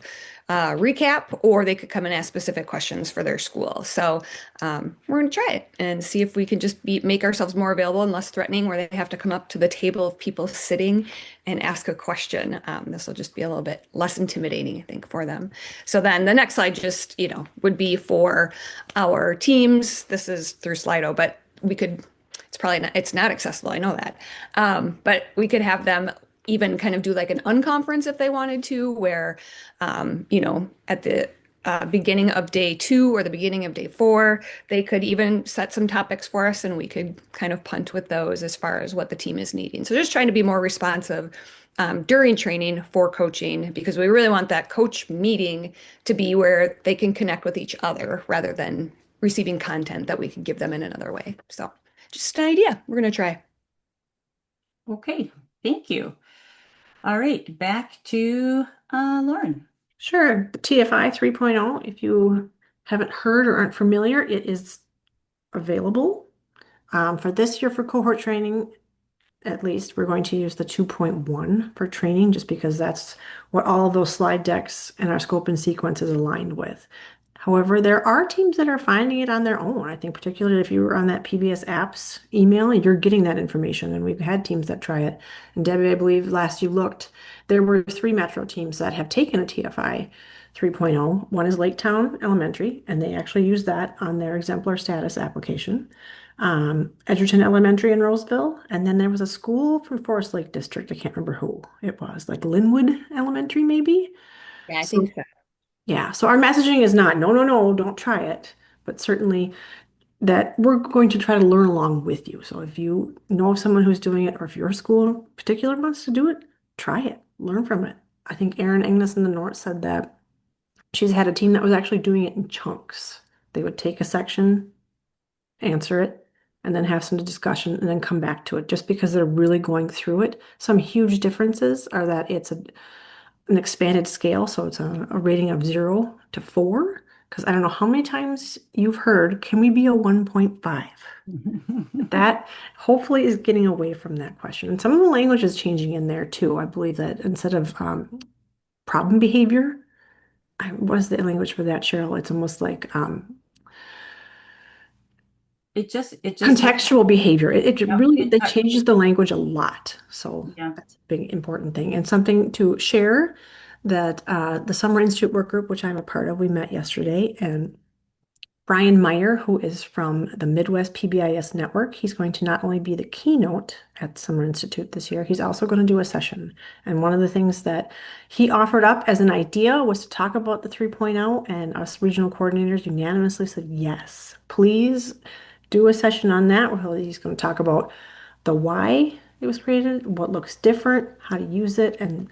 recap, or they could come and ask specific questions for their school. So we're going to try it and see if we can just make ourselves more available and less threatening, where they have to come up to the table of people sitting and ask a question. This will just be a little bit less intimidating, I think, for them. So then the next slide just, would be for our teams. This is through Slido, but we could, it's not accessible. I know that. But we could have them even kind of do like an unconference if they wanted to, where, at the beginning of day 2 or the beginning of day 4, they could even set some topics for us and we could kind of punt with those as far as what the team is needing. So just trying to be more responsive during training for coaching, because we really want that coach meeting to be where they can connect with each other rather than receiving content that we could give them in another way. So just an idea. We're going to try. Okay, thank you. All right, back to Lauren. Sure. The TFI 3.0, if you haven't heard or aren't familiar, it is available. For this year for cohort training, at least, we're going to use the 2.1 for training, just because that's what all of those slide decks and our scope and sequence is aligned with. However, there are teams that are finding it on their own. I think particularly if you were on that PBS apps email, you're getting that information. And we've had teams that try it. And Debbie, I believe last you looked, there were 3 Metro teams that have taken a TFI 3.0. One is Lake Town Elementary, and they actually use that on their exemplar status application. Edgerton Elementary in Roseville, and then there was a school from Forest Lake District. I can't remember who it was, like Linwood Elementary, maybe. Yeah, I So think so. yeah, so our messaging is not, no, no, no, don't try it, but certainly that we're going to try to learn along with you. So if you know someone who's doing it, or if your school in particular wants to do it, try it, learn from it. I think Erin Agnes in the North said that she's had a team that was actually doing it in chunks. They would take a section, answer it, and then have some discussion and then come back to it, just because they're really going through it. Some huge differences are that it's an expanded scale, so it's a rating of 0 to 4, because I don't know how many times you've heard, can we be a 1.5? That hopefully is getting away from that question. And some of the language is changing in there too. I believe that instead of problem behavior, what is the language for that, Cheryl? It's almost like it just Contextual behavior. It yeah, really, they changes the language a lot. So yeah. that's a big important thing. And something to share that the Summer Institute work group, which I'm a part of, we met yesterday, and Brian Meyer, who is from the Midwest PBIS network, he's going to not only be the keynote at Summer Institute this year, he's also going to do a session. And one of the things that he offered up as an idea was to talk about the 3.0, and us regional coordinators unanimously said, yes, please do a session on that where he's going to talk about the why it was created, what looks different, how to use it, and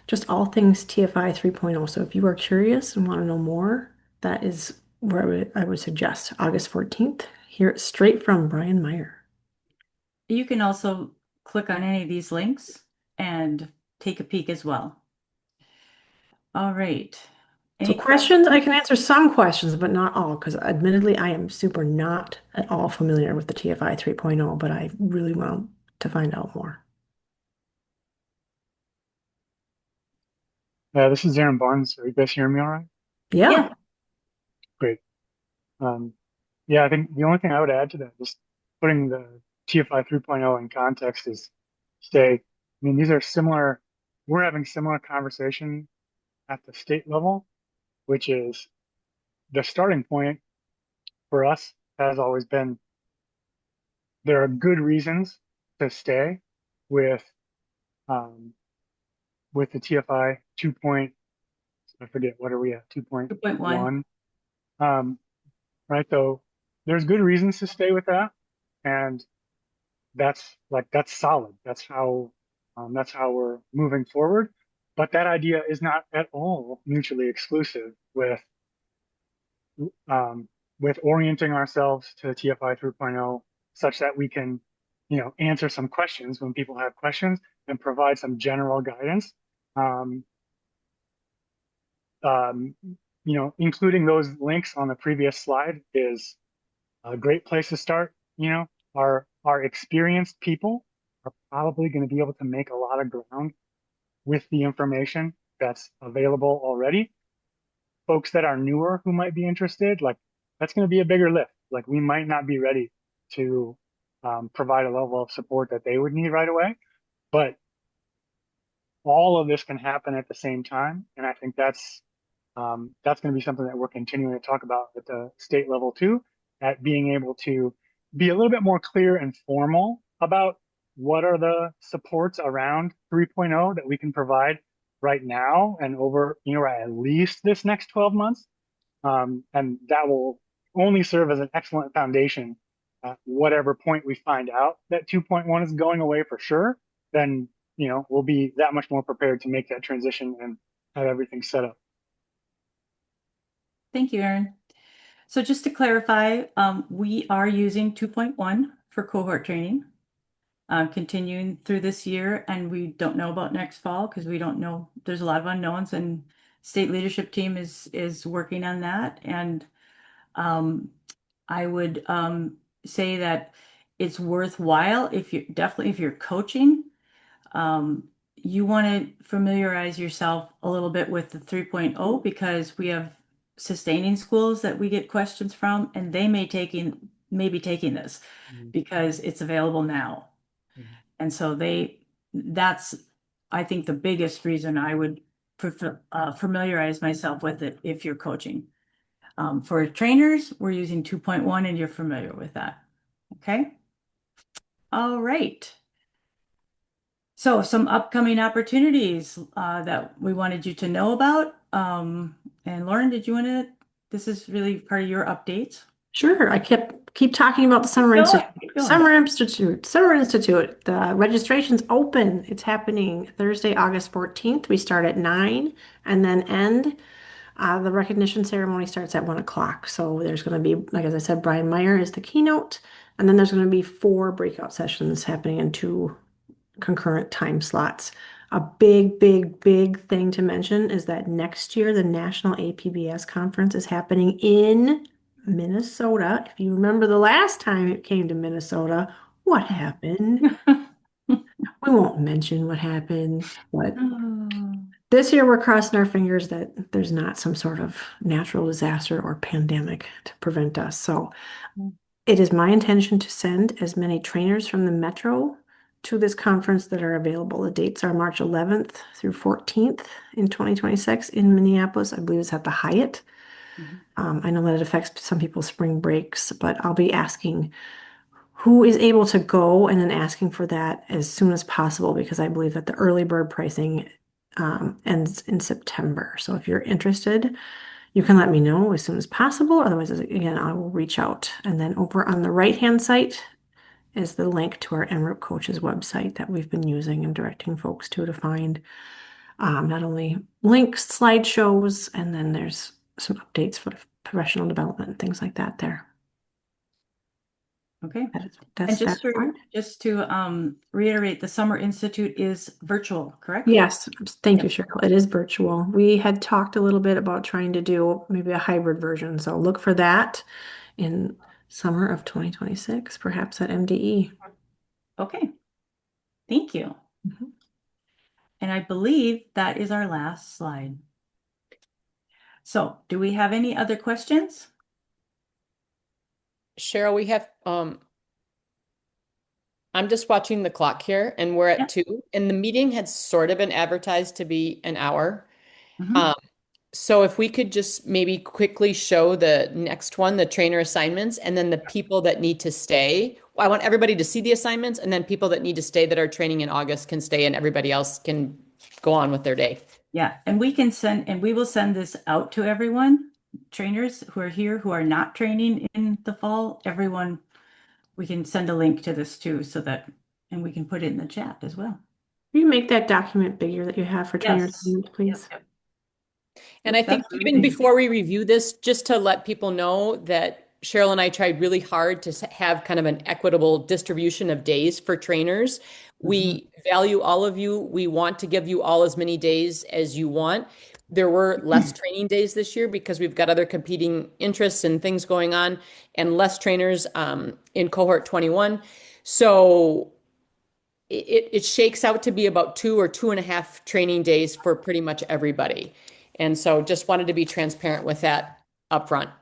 just all things TFI 3.0. So if you are curious and want to know more, that is where I would suggest August 14th. Hear it straight from Brian Meyer. You can also click on any of these links and take a peek as well. All right. So Any questions, I questions? can answer some questions, but not all, because admittedly, I am super not at all familiar with the TFI 3.0, but I really want to find out more. This is Aaron Barnes. Are you guys hearing me all right? Yeah. Yeah. Great. Um, yeah, I think the only thing I would add to that, just putting the TFI 3.0 in context, is stay. I mean, these are similar, we're having similar conversation at the state level, which is the starting point for us has always been there are good reasons to stay with um, with the TFI 2. I forget, what are we at, 2.1. 2.1? Right? So there's good reasons to stay with that, and that's solid. That's how we're moving forward. But that idea is not at all mutually exclusive um, with orienting ourselves to TFI 3.0 such that we can, answer some questions when people have questions and provide some general guidance. Um, um, including those links on the previous slide is a great place to start. Our experienced people are probably going to be able to make a lot of ground with the information that's available already. Folks that are newer who might be interested, like, that's going to be a bigger lift. Like, we might not be ready to provide a level of support that they would need right away, but all of this can happen at the same time, and I think that's going to be something that we're continuing to talk about at the state level too, at being able to be a little bit more clear and formal about what are the supports around 3.0 that we can provide right now and over, at least this next 12 months. And that will only serve as an excellent foundation at whatever point we find out that 2.1 is going away for sure, then, we'll be that much more prepared to make that transition and have everything set up. Thank you, Aaron. So just to clarify, we are using 2.1 for cohort training, continuing through this year, and we don't know about next fall because we don't know. There's a lot of unknowns, and state leadership team is working on that. And I would say that it's worthwhile if you're coaching. You want to familiarize yourself a little bit with the 3.0 because we have sustaining schools that we get questions from, and they may be taking this because it's available now. And so that's, I think, the biggest reason I would familiarize myself with it if you're coaching. For trainers, we're using 2.1 and you're familiar with that. Okay. All right. So some upcoming opportunities that we wanted you to know about. And Lauren, this is really part of your updates. Sure. I keep talking about the Summer Keep going, Institute. keep going. Summer Institute. Summer Institute. The registration's open. It's happening Thursday, August 14th. We start at 9 and then end. The recognition ceremony starts at 1 o'clock. So there's going to be, like as I said, Brian Meyer is the keynote, and then there's going to be 4 breakout sessions happening in 2 concurrent time slots. A big, big, big thing to mention is that next year the National APBS Conference is happening in Minnesota. If you remember the last time it came to Minnesota, what happened? We won't mention what happened, but Oh. this year we're crossing our fingers that there's not some sort of natural disaster or pandemic to prevent us. So It is my intention to send as many trainers from the Metro to this conference that are available. The dates are March 11th through 14th in 2026 in Minneapolis. I believe it's at the Hyatt. Mhm. I know that it affects some people's spring breaks, but I'll be asking who is able to go and then asking for that as soon as possible because I believe that the early bird pricing ends in September. So if you're interested, you can let me know as soon as possible. Otherwise, again, I will reach out. And then over on the right-hand side is the link to our en route coaches website that we've been using and directing folks to find not only links, slideshows, and then there's some updates for professional development and things like that there. Okay. That's And that part. just to reiterate, the Summer Institute is virtual, correct? Yes, thank you, Yep. Cheryl. It is virtual. We had talked a little bit about trying to do maybe a hybrid version, so look for that in summer of 2026, perhaps at MDE. Okay. Thank you. Mhm. And I believe that is our last slide. So, do we have any other questions? Cheryl, we have I'm just watching the clock here and we're at Yep. 2 and the meeting had sort of been advertised to be an hour. Mhm. Um, so if we could just maybe quickly show the next one, the trainer assignments, and then the people that need to stay. I want everybody to see the assignments, and then people that need to stay that are training in August can stay, and everybody else can go on with their day. Yeah, and we will send this out to everyone, trainers who are here who are not training in the fall, everyone, we can send a link to this too, and we can put it in the chat as well. Will you make that document bigger that you have for trainers, Yes. please? Yep. And Yep, I think absolutely. even before we review this, just to let people know that Cheryl and I tried really hard to have kind of an equitable distribution of days for trainers. We value all of you. We want to give you all as many days as you want. There were less training days this year because we've got other competing interests and things going on, and less trainers in cohort 21. So it shakes out to be about 2 or 2.5 training days for pretty much everybody. And so just wanted to be transparent with that upfront.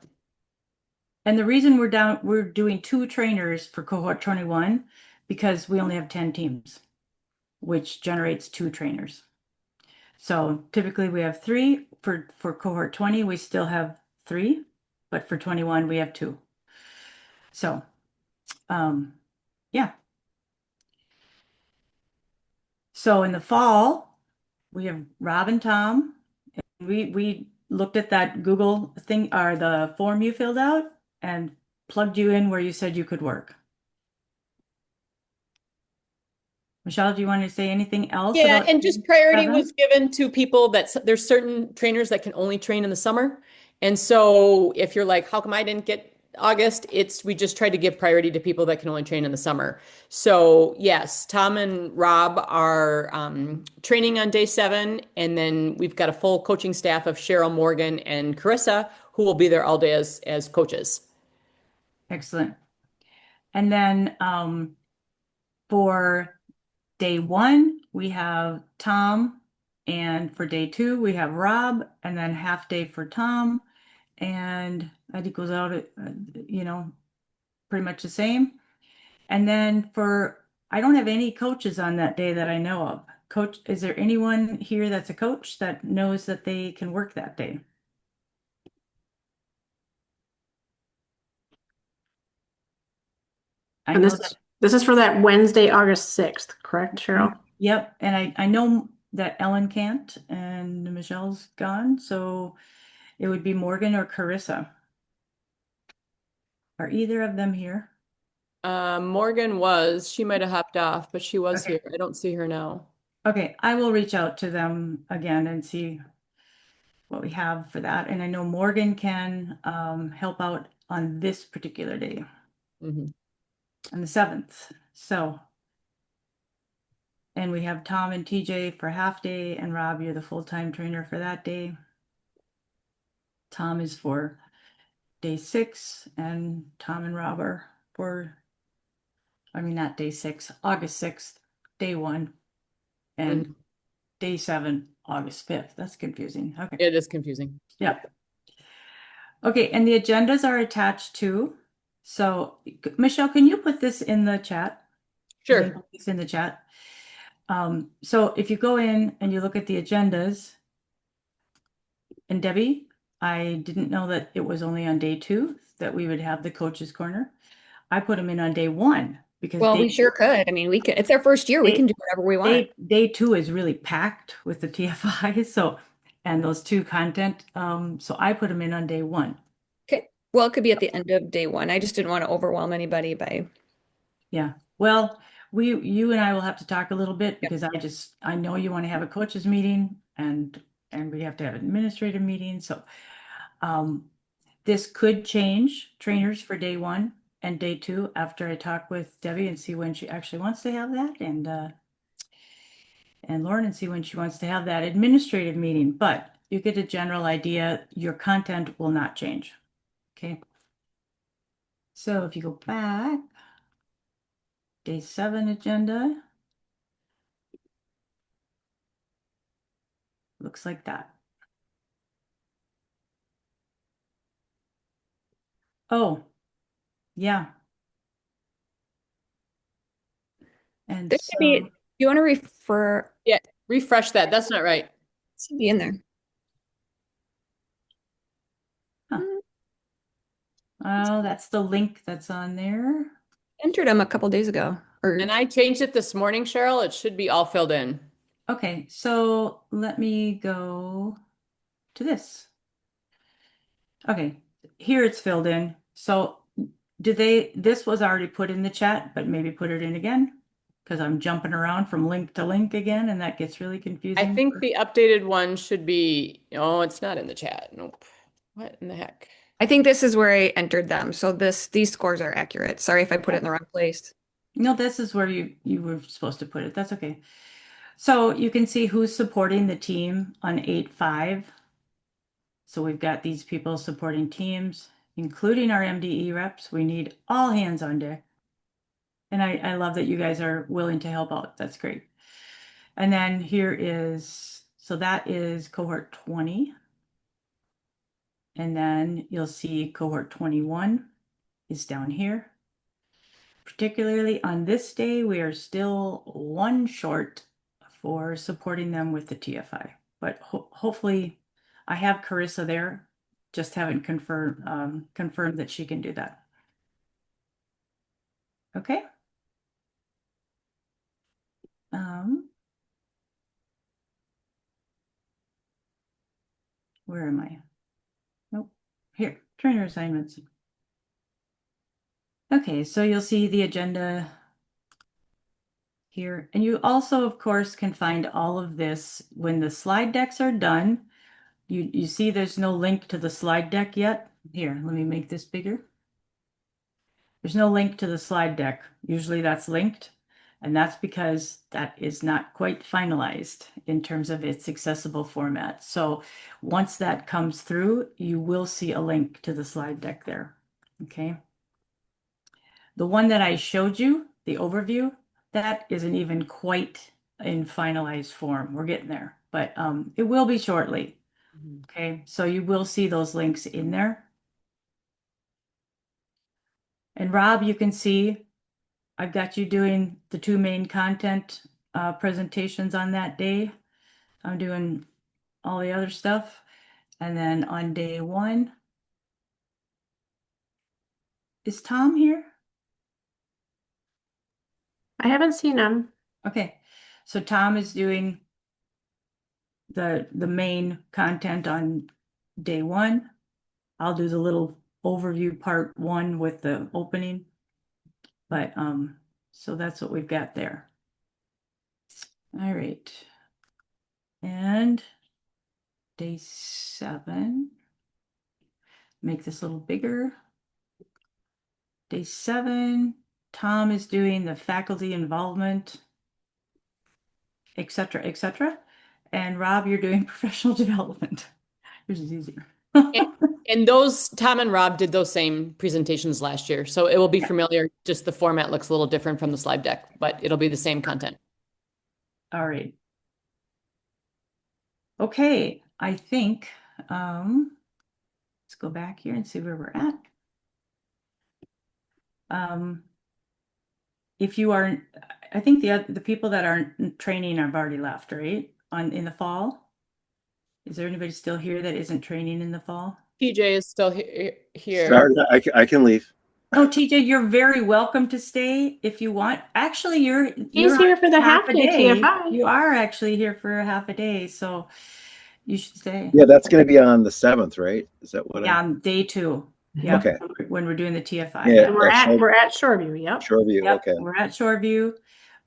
And the reason we're doing 2 trainers for cohort 21 because we only have 10 teams, which generates 2 trainers. So typically we have 3 for cohort 20, we still have 3, but for 21 we have 2. So, yeah. So in the fall, we have Rob and Tom. We looked at that Google thing or the form you filled out and plugged you in where you said you could work. Michelle, do you want to say anything else Yeah, about and just priority 7? was given to people that there's certain trainers that can only train in the summer. And so if you're like, how come I didn't get August? We just tried to give priority to people that can only train in the summer. So yes, Tom and Rob are training on day 7. And then we've got a full coaching staff of Cheryl, Morgan, and Carissa who will be there all day as coaches. Excellent. And then for day 1, we have Tom, and for day 2, we have Rob, and then half day for Tom, and that equals out at, pretty much the same. And then I don't have any coaches on that day that I know of. Coach, is there anyone here that's a coach that knows that they can work that day? I And know that. this is for that Wednesday, August 6th, correct, Cheryl? Yep, and I know that Ellen can't and Michelle's gone, so it would be Morgan or Carissa. Are either of them here? Morgan she might have hopped off, but she was Okay. here. I don't see her now. Okay, I will reach out to them again and see what we have for that. And I know Morgan can help out on this particular day, Mhm. on the 7th. So, and we have Tom and TJ for half day, and Rob, you're the full-time trainer for that day. Tom is for day 6, and Tom and Rob are not day 6, August 6th, day 1, and day 7, August 5th. That's confusing. Okay. It is confusing. Yeah. Okay, and the agendas are attached too. So, Michelle, can you put this in the chat? You can Sure. put this in the chat. So if you go in and you look at the agendas, and Debbie, I didn't know that it was only on day 2 that we would have the coaches corner. I put them in on day 1 because Well, we sure could. I mean, we can, it's our first year. We can do whatever we want. day 2 is really packed with the TFI. So, and those 2 content. So I put them in on day 1. Okay. Well, it could be at the end of day 1. I just didn't want to overwhelm anybody by. Yeah. Well, you and I will have to talk a little bit because I know you want to have a coaches meeting and we have to have an administrative meeting. So, this could change trainers for day 1 and day 2 after I talk with Debbie and see when she actually wants to have that and Lauren and see when she wants to have that administrative meeting. But you get a general idea, your content will not change. Okay. So if you go back, day 7 agenda looks like that. Oh, yeah. And This should be, so, you want to refer, Yeah, refresh that. That's not right. it should be in there. huh. Oh, that's the link that's on there. Entered them a couple days ago. Or And I changed it this morning, Cheryl. It should be all filled in. Okay, so let me go to this. Okay, here it's filled in. So this was already put in the chat, but maybe put it in again? Because I'm jumping around from link to link again, and that gets really I confusing. think the updated one should be, oh, it's not in the chat. Nope. What in the heck? I think this is where I entered them. So these scores are accurate. Sorry if I put it in the wrong place. No, this is where you were supposed to put it. That's okay. So you can see who's supporting the team on 8-5. So we've got these people supporting teams, including our MDE reps. We need all hands on deck. And I love that you guys are willing to help out. That's great. And then here is, so that is cohort 20. And then you'll see cohort 21 is down here. Particularly on this day, we are still 1 short for supporting them with the TFI. But hopefully I have Carissa there, just haven't confirmed that she can do that. Okay. Where am I? Nope. Here, trainer assignments. Okay, so you'll see the agenda here. And you also, of course, can find all of this when the slide decks are done. You see there's no link to the slide deck yet. Here, let me make this bigger. There's no link to the slide deck. Usually that's linked, and that's because that is not quite finalized in terms of its accessible format. So once that comes through, you will see a link to the slide deck there. Okay. The one that I showed you, the overview, that isn't even quite in finalized form. We're getting there, but it will be shortly. Okay, so you will see those links in there. And Rob, you can see I've got you doing the 2 main content presentations on that day. I'm doing all the other stuff. And then on day 1, is Tom here? I haven't seen them. Okay, so Tom is doing the main content on day 1. I'll do the little overview part 1 with the opening. But so that's what we've got there. All right. And day 7. Make this a little bigger. Day 7, Tom is doing the faculty involvement, etc., etc. And Rob, you're doing professional development. Yours is easier. And those, Tom and Rob did those same presentations last year. So it will be familiar. Just the format looks a little different from the slide deck, but it'll be the same content. All right. Okay, I think let's go back here and see where we're at. If you are, I think the people that aren't training have already left, right? In the fall? Is there anybody still here that isn't training in the fall? TJ is still here. Sorry, I can leave. Oh, TJ, you're very welcome to stay if you want. Actually, you're He's on here for the half a half-day day. TFI. You are actually here for a half a day, so you should stay. Yeah, that's going to be on the 7th, right? Is that what Yeah, on day 2. Mhm. Yeah, Okay. when we're doing the TFI. Yeah, Yeah. And we're at Shoreview, yep. Shoreview. Yep, Okay. we're at Shoreview.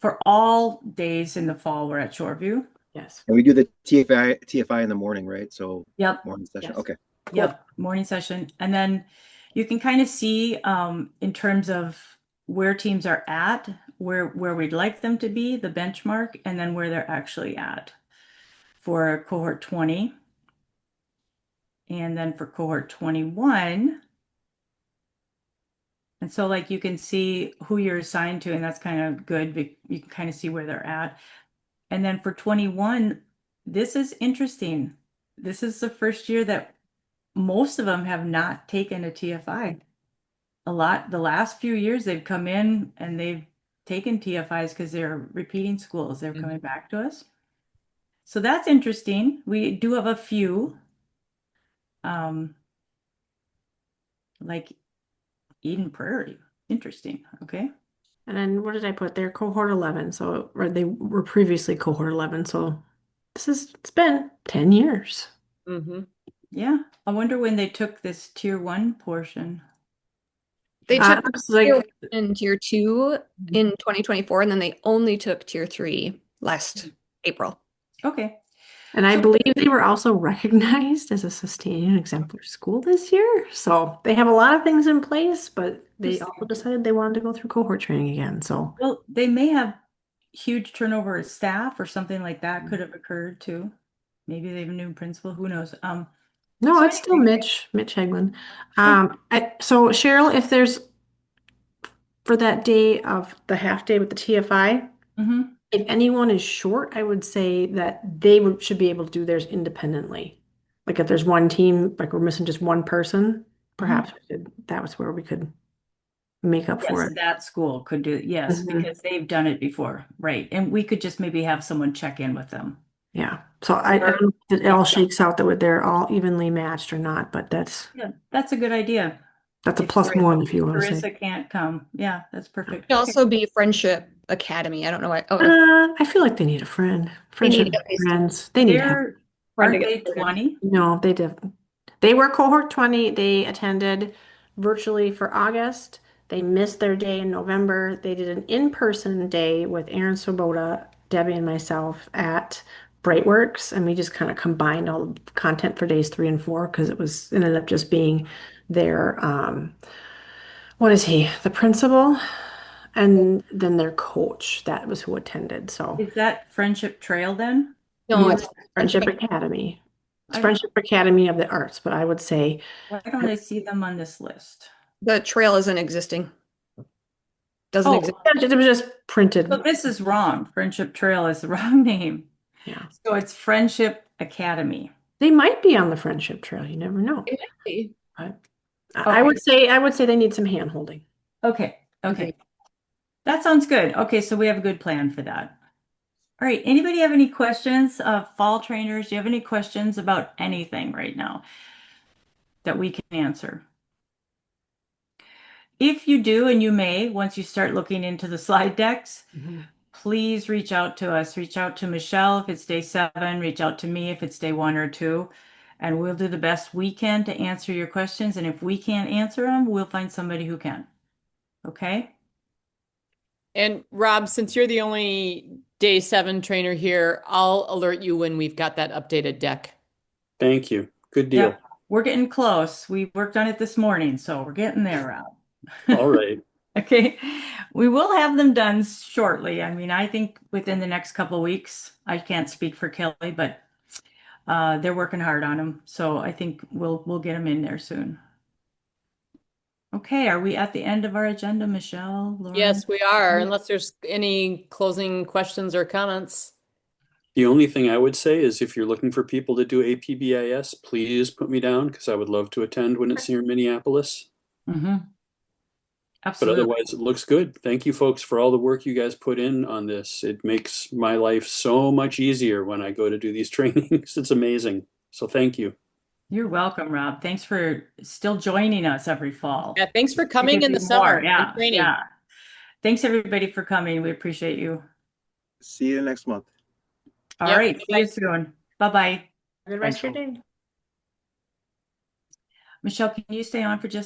For all days in the fall, we're at Shoreview. Yes. And we do the TFI in the morning, right? So Yep. morning session. Yes. Okay. Yep, morning session. And then you can kind of see in terms of where teams are at, where we'd like them to be, the benchmark, and then where they're actually at for cohort 20. And then for cohort 21. And so like you can see who you're assigned to, and that's kind of good. You can kind of see where they're at. And then for 21, this is interesting. This is the first year that most of them have not taken a TFI. The last few years they've come in and they've taken TFIs because they're repeating schools. They're coming back to us. So that's interesting. We do have a few, like Eden Prairie. Interesting. Okay. And then what did I put there? Cohort 11. So, or they were previously cohort 11. So it's been 10 years. Mm-hmm. Yeah. I wonder when they took this tier 1 portion. They took It's like, tier 1 and tier 2 in 2024, and then they only took tier 3 last April. Okay. and I So- believe they were also recognized as a sustaining exemplar school this year. So they have a lot of things in place, but they also decided they wanted to go through cohort training again. So Well, they may have huge turnover of staff or something like that could have occurred too. Maybe they have a new principal, who knows? no, So it's still anyway. Mitch Hegland. So Cheryl, if there's for that day of the half day with the TFI, Mhm. if anyone is short, I would say that they should be able to do theirs independently. Like if there's one team, like we're missing just one person, perhaps that was where we could make up for Yes, it. that school could do, yes, Mhm. because they've done it before, right? And we could just maybe have someone check in with them. Yeah. So I don't know if it all shakes out that they're all evenly matched or not, but that's Yeah, that's a good idea. a If plus one if you want to say. Carissa can't come. Yeah, that's perfect. It could also be Friendship Academy. I don't know why. Oh, I feel like they need a friend. They Friendship need at least friends. They need help. They're, friend to aren't get they started. 20? No, they did. They were cohort 20. They attended virtually for August. They missed their day in November. They did an in-person day with Aaron Swoboda, Debbie, and myself at Brightworks, and we just kind of combined all the content for days 3 and 4 because ended up just being their what is he? The principal, and then their coach. That was who attended. So Is that Friendship Trail then? No, yeah, it's Friendship Academy. It's I- Friendship Academy of the Arts, but I would say Why don't I see them on this list? the trail isn't existing. Doesn't Oh, exist. it was just printed. so this is wrong. Friendship Trail is the wrong name. Yeah. So it's Friendship Academy. They might be on the friendship trail. You never know. It might be. But Okay. I would say they need some hand holding. Okay, okay. That sounds good. Okay, so we have a good plan for that. All right, anybody have any questions? Fall trainers, do you have any questions about anything right now that we can answer? If you do, and you may, once you start looking into the slide decks, please reach out to us. Reach out to Michelle if it's day 7, reach out to me if it's day 1 or 2, and we'll do the best we can to answer your questions. And if we can't answer them, we'll find somebody who can. Okay? And Rob, since you're the only day 7 trainer here, I'll alert you when we've got that updated deck. Thank you. Good deal. Yep, we're getting close. We worked on it this morning, so we're getting there, Rob. All right. Okay, we will have them done shortly. I mean, I think within the next couple of weeks. I can't speak for Kelly, but they're working hard on them. So I think we'll get them in there soon. Okay, are we at the end of our agenda, Michelle, Lauren? Yes, we are, unless there's any closing questions or comments. The only thing I would say is if you're looking for people to do a PBIS, please put me down because I would love to attend when it's here in Minneapolis. Mm-hmm. But Absolutely. otherwise, it looks good. Thank you, folks, for all the work you guys put in on this. It makes my life so much easier when I go to do these trainings. It's amazing. So thank you. You're welcome, Rob. Thanks for still joining us every fall. Yeah, thanks for We coming could in do the more. summer and Yeah, training. yeah. Thanks everybody for coming. We appreciate you. See you next month. All Yep. right, see you soon. Bye-bye. Good Thanks, rest of your folks. day. Michelle, can you stay on for just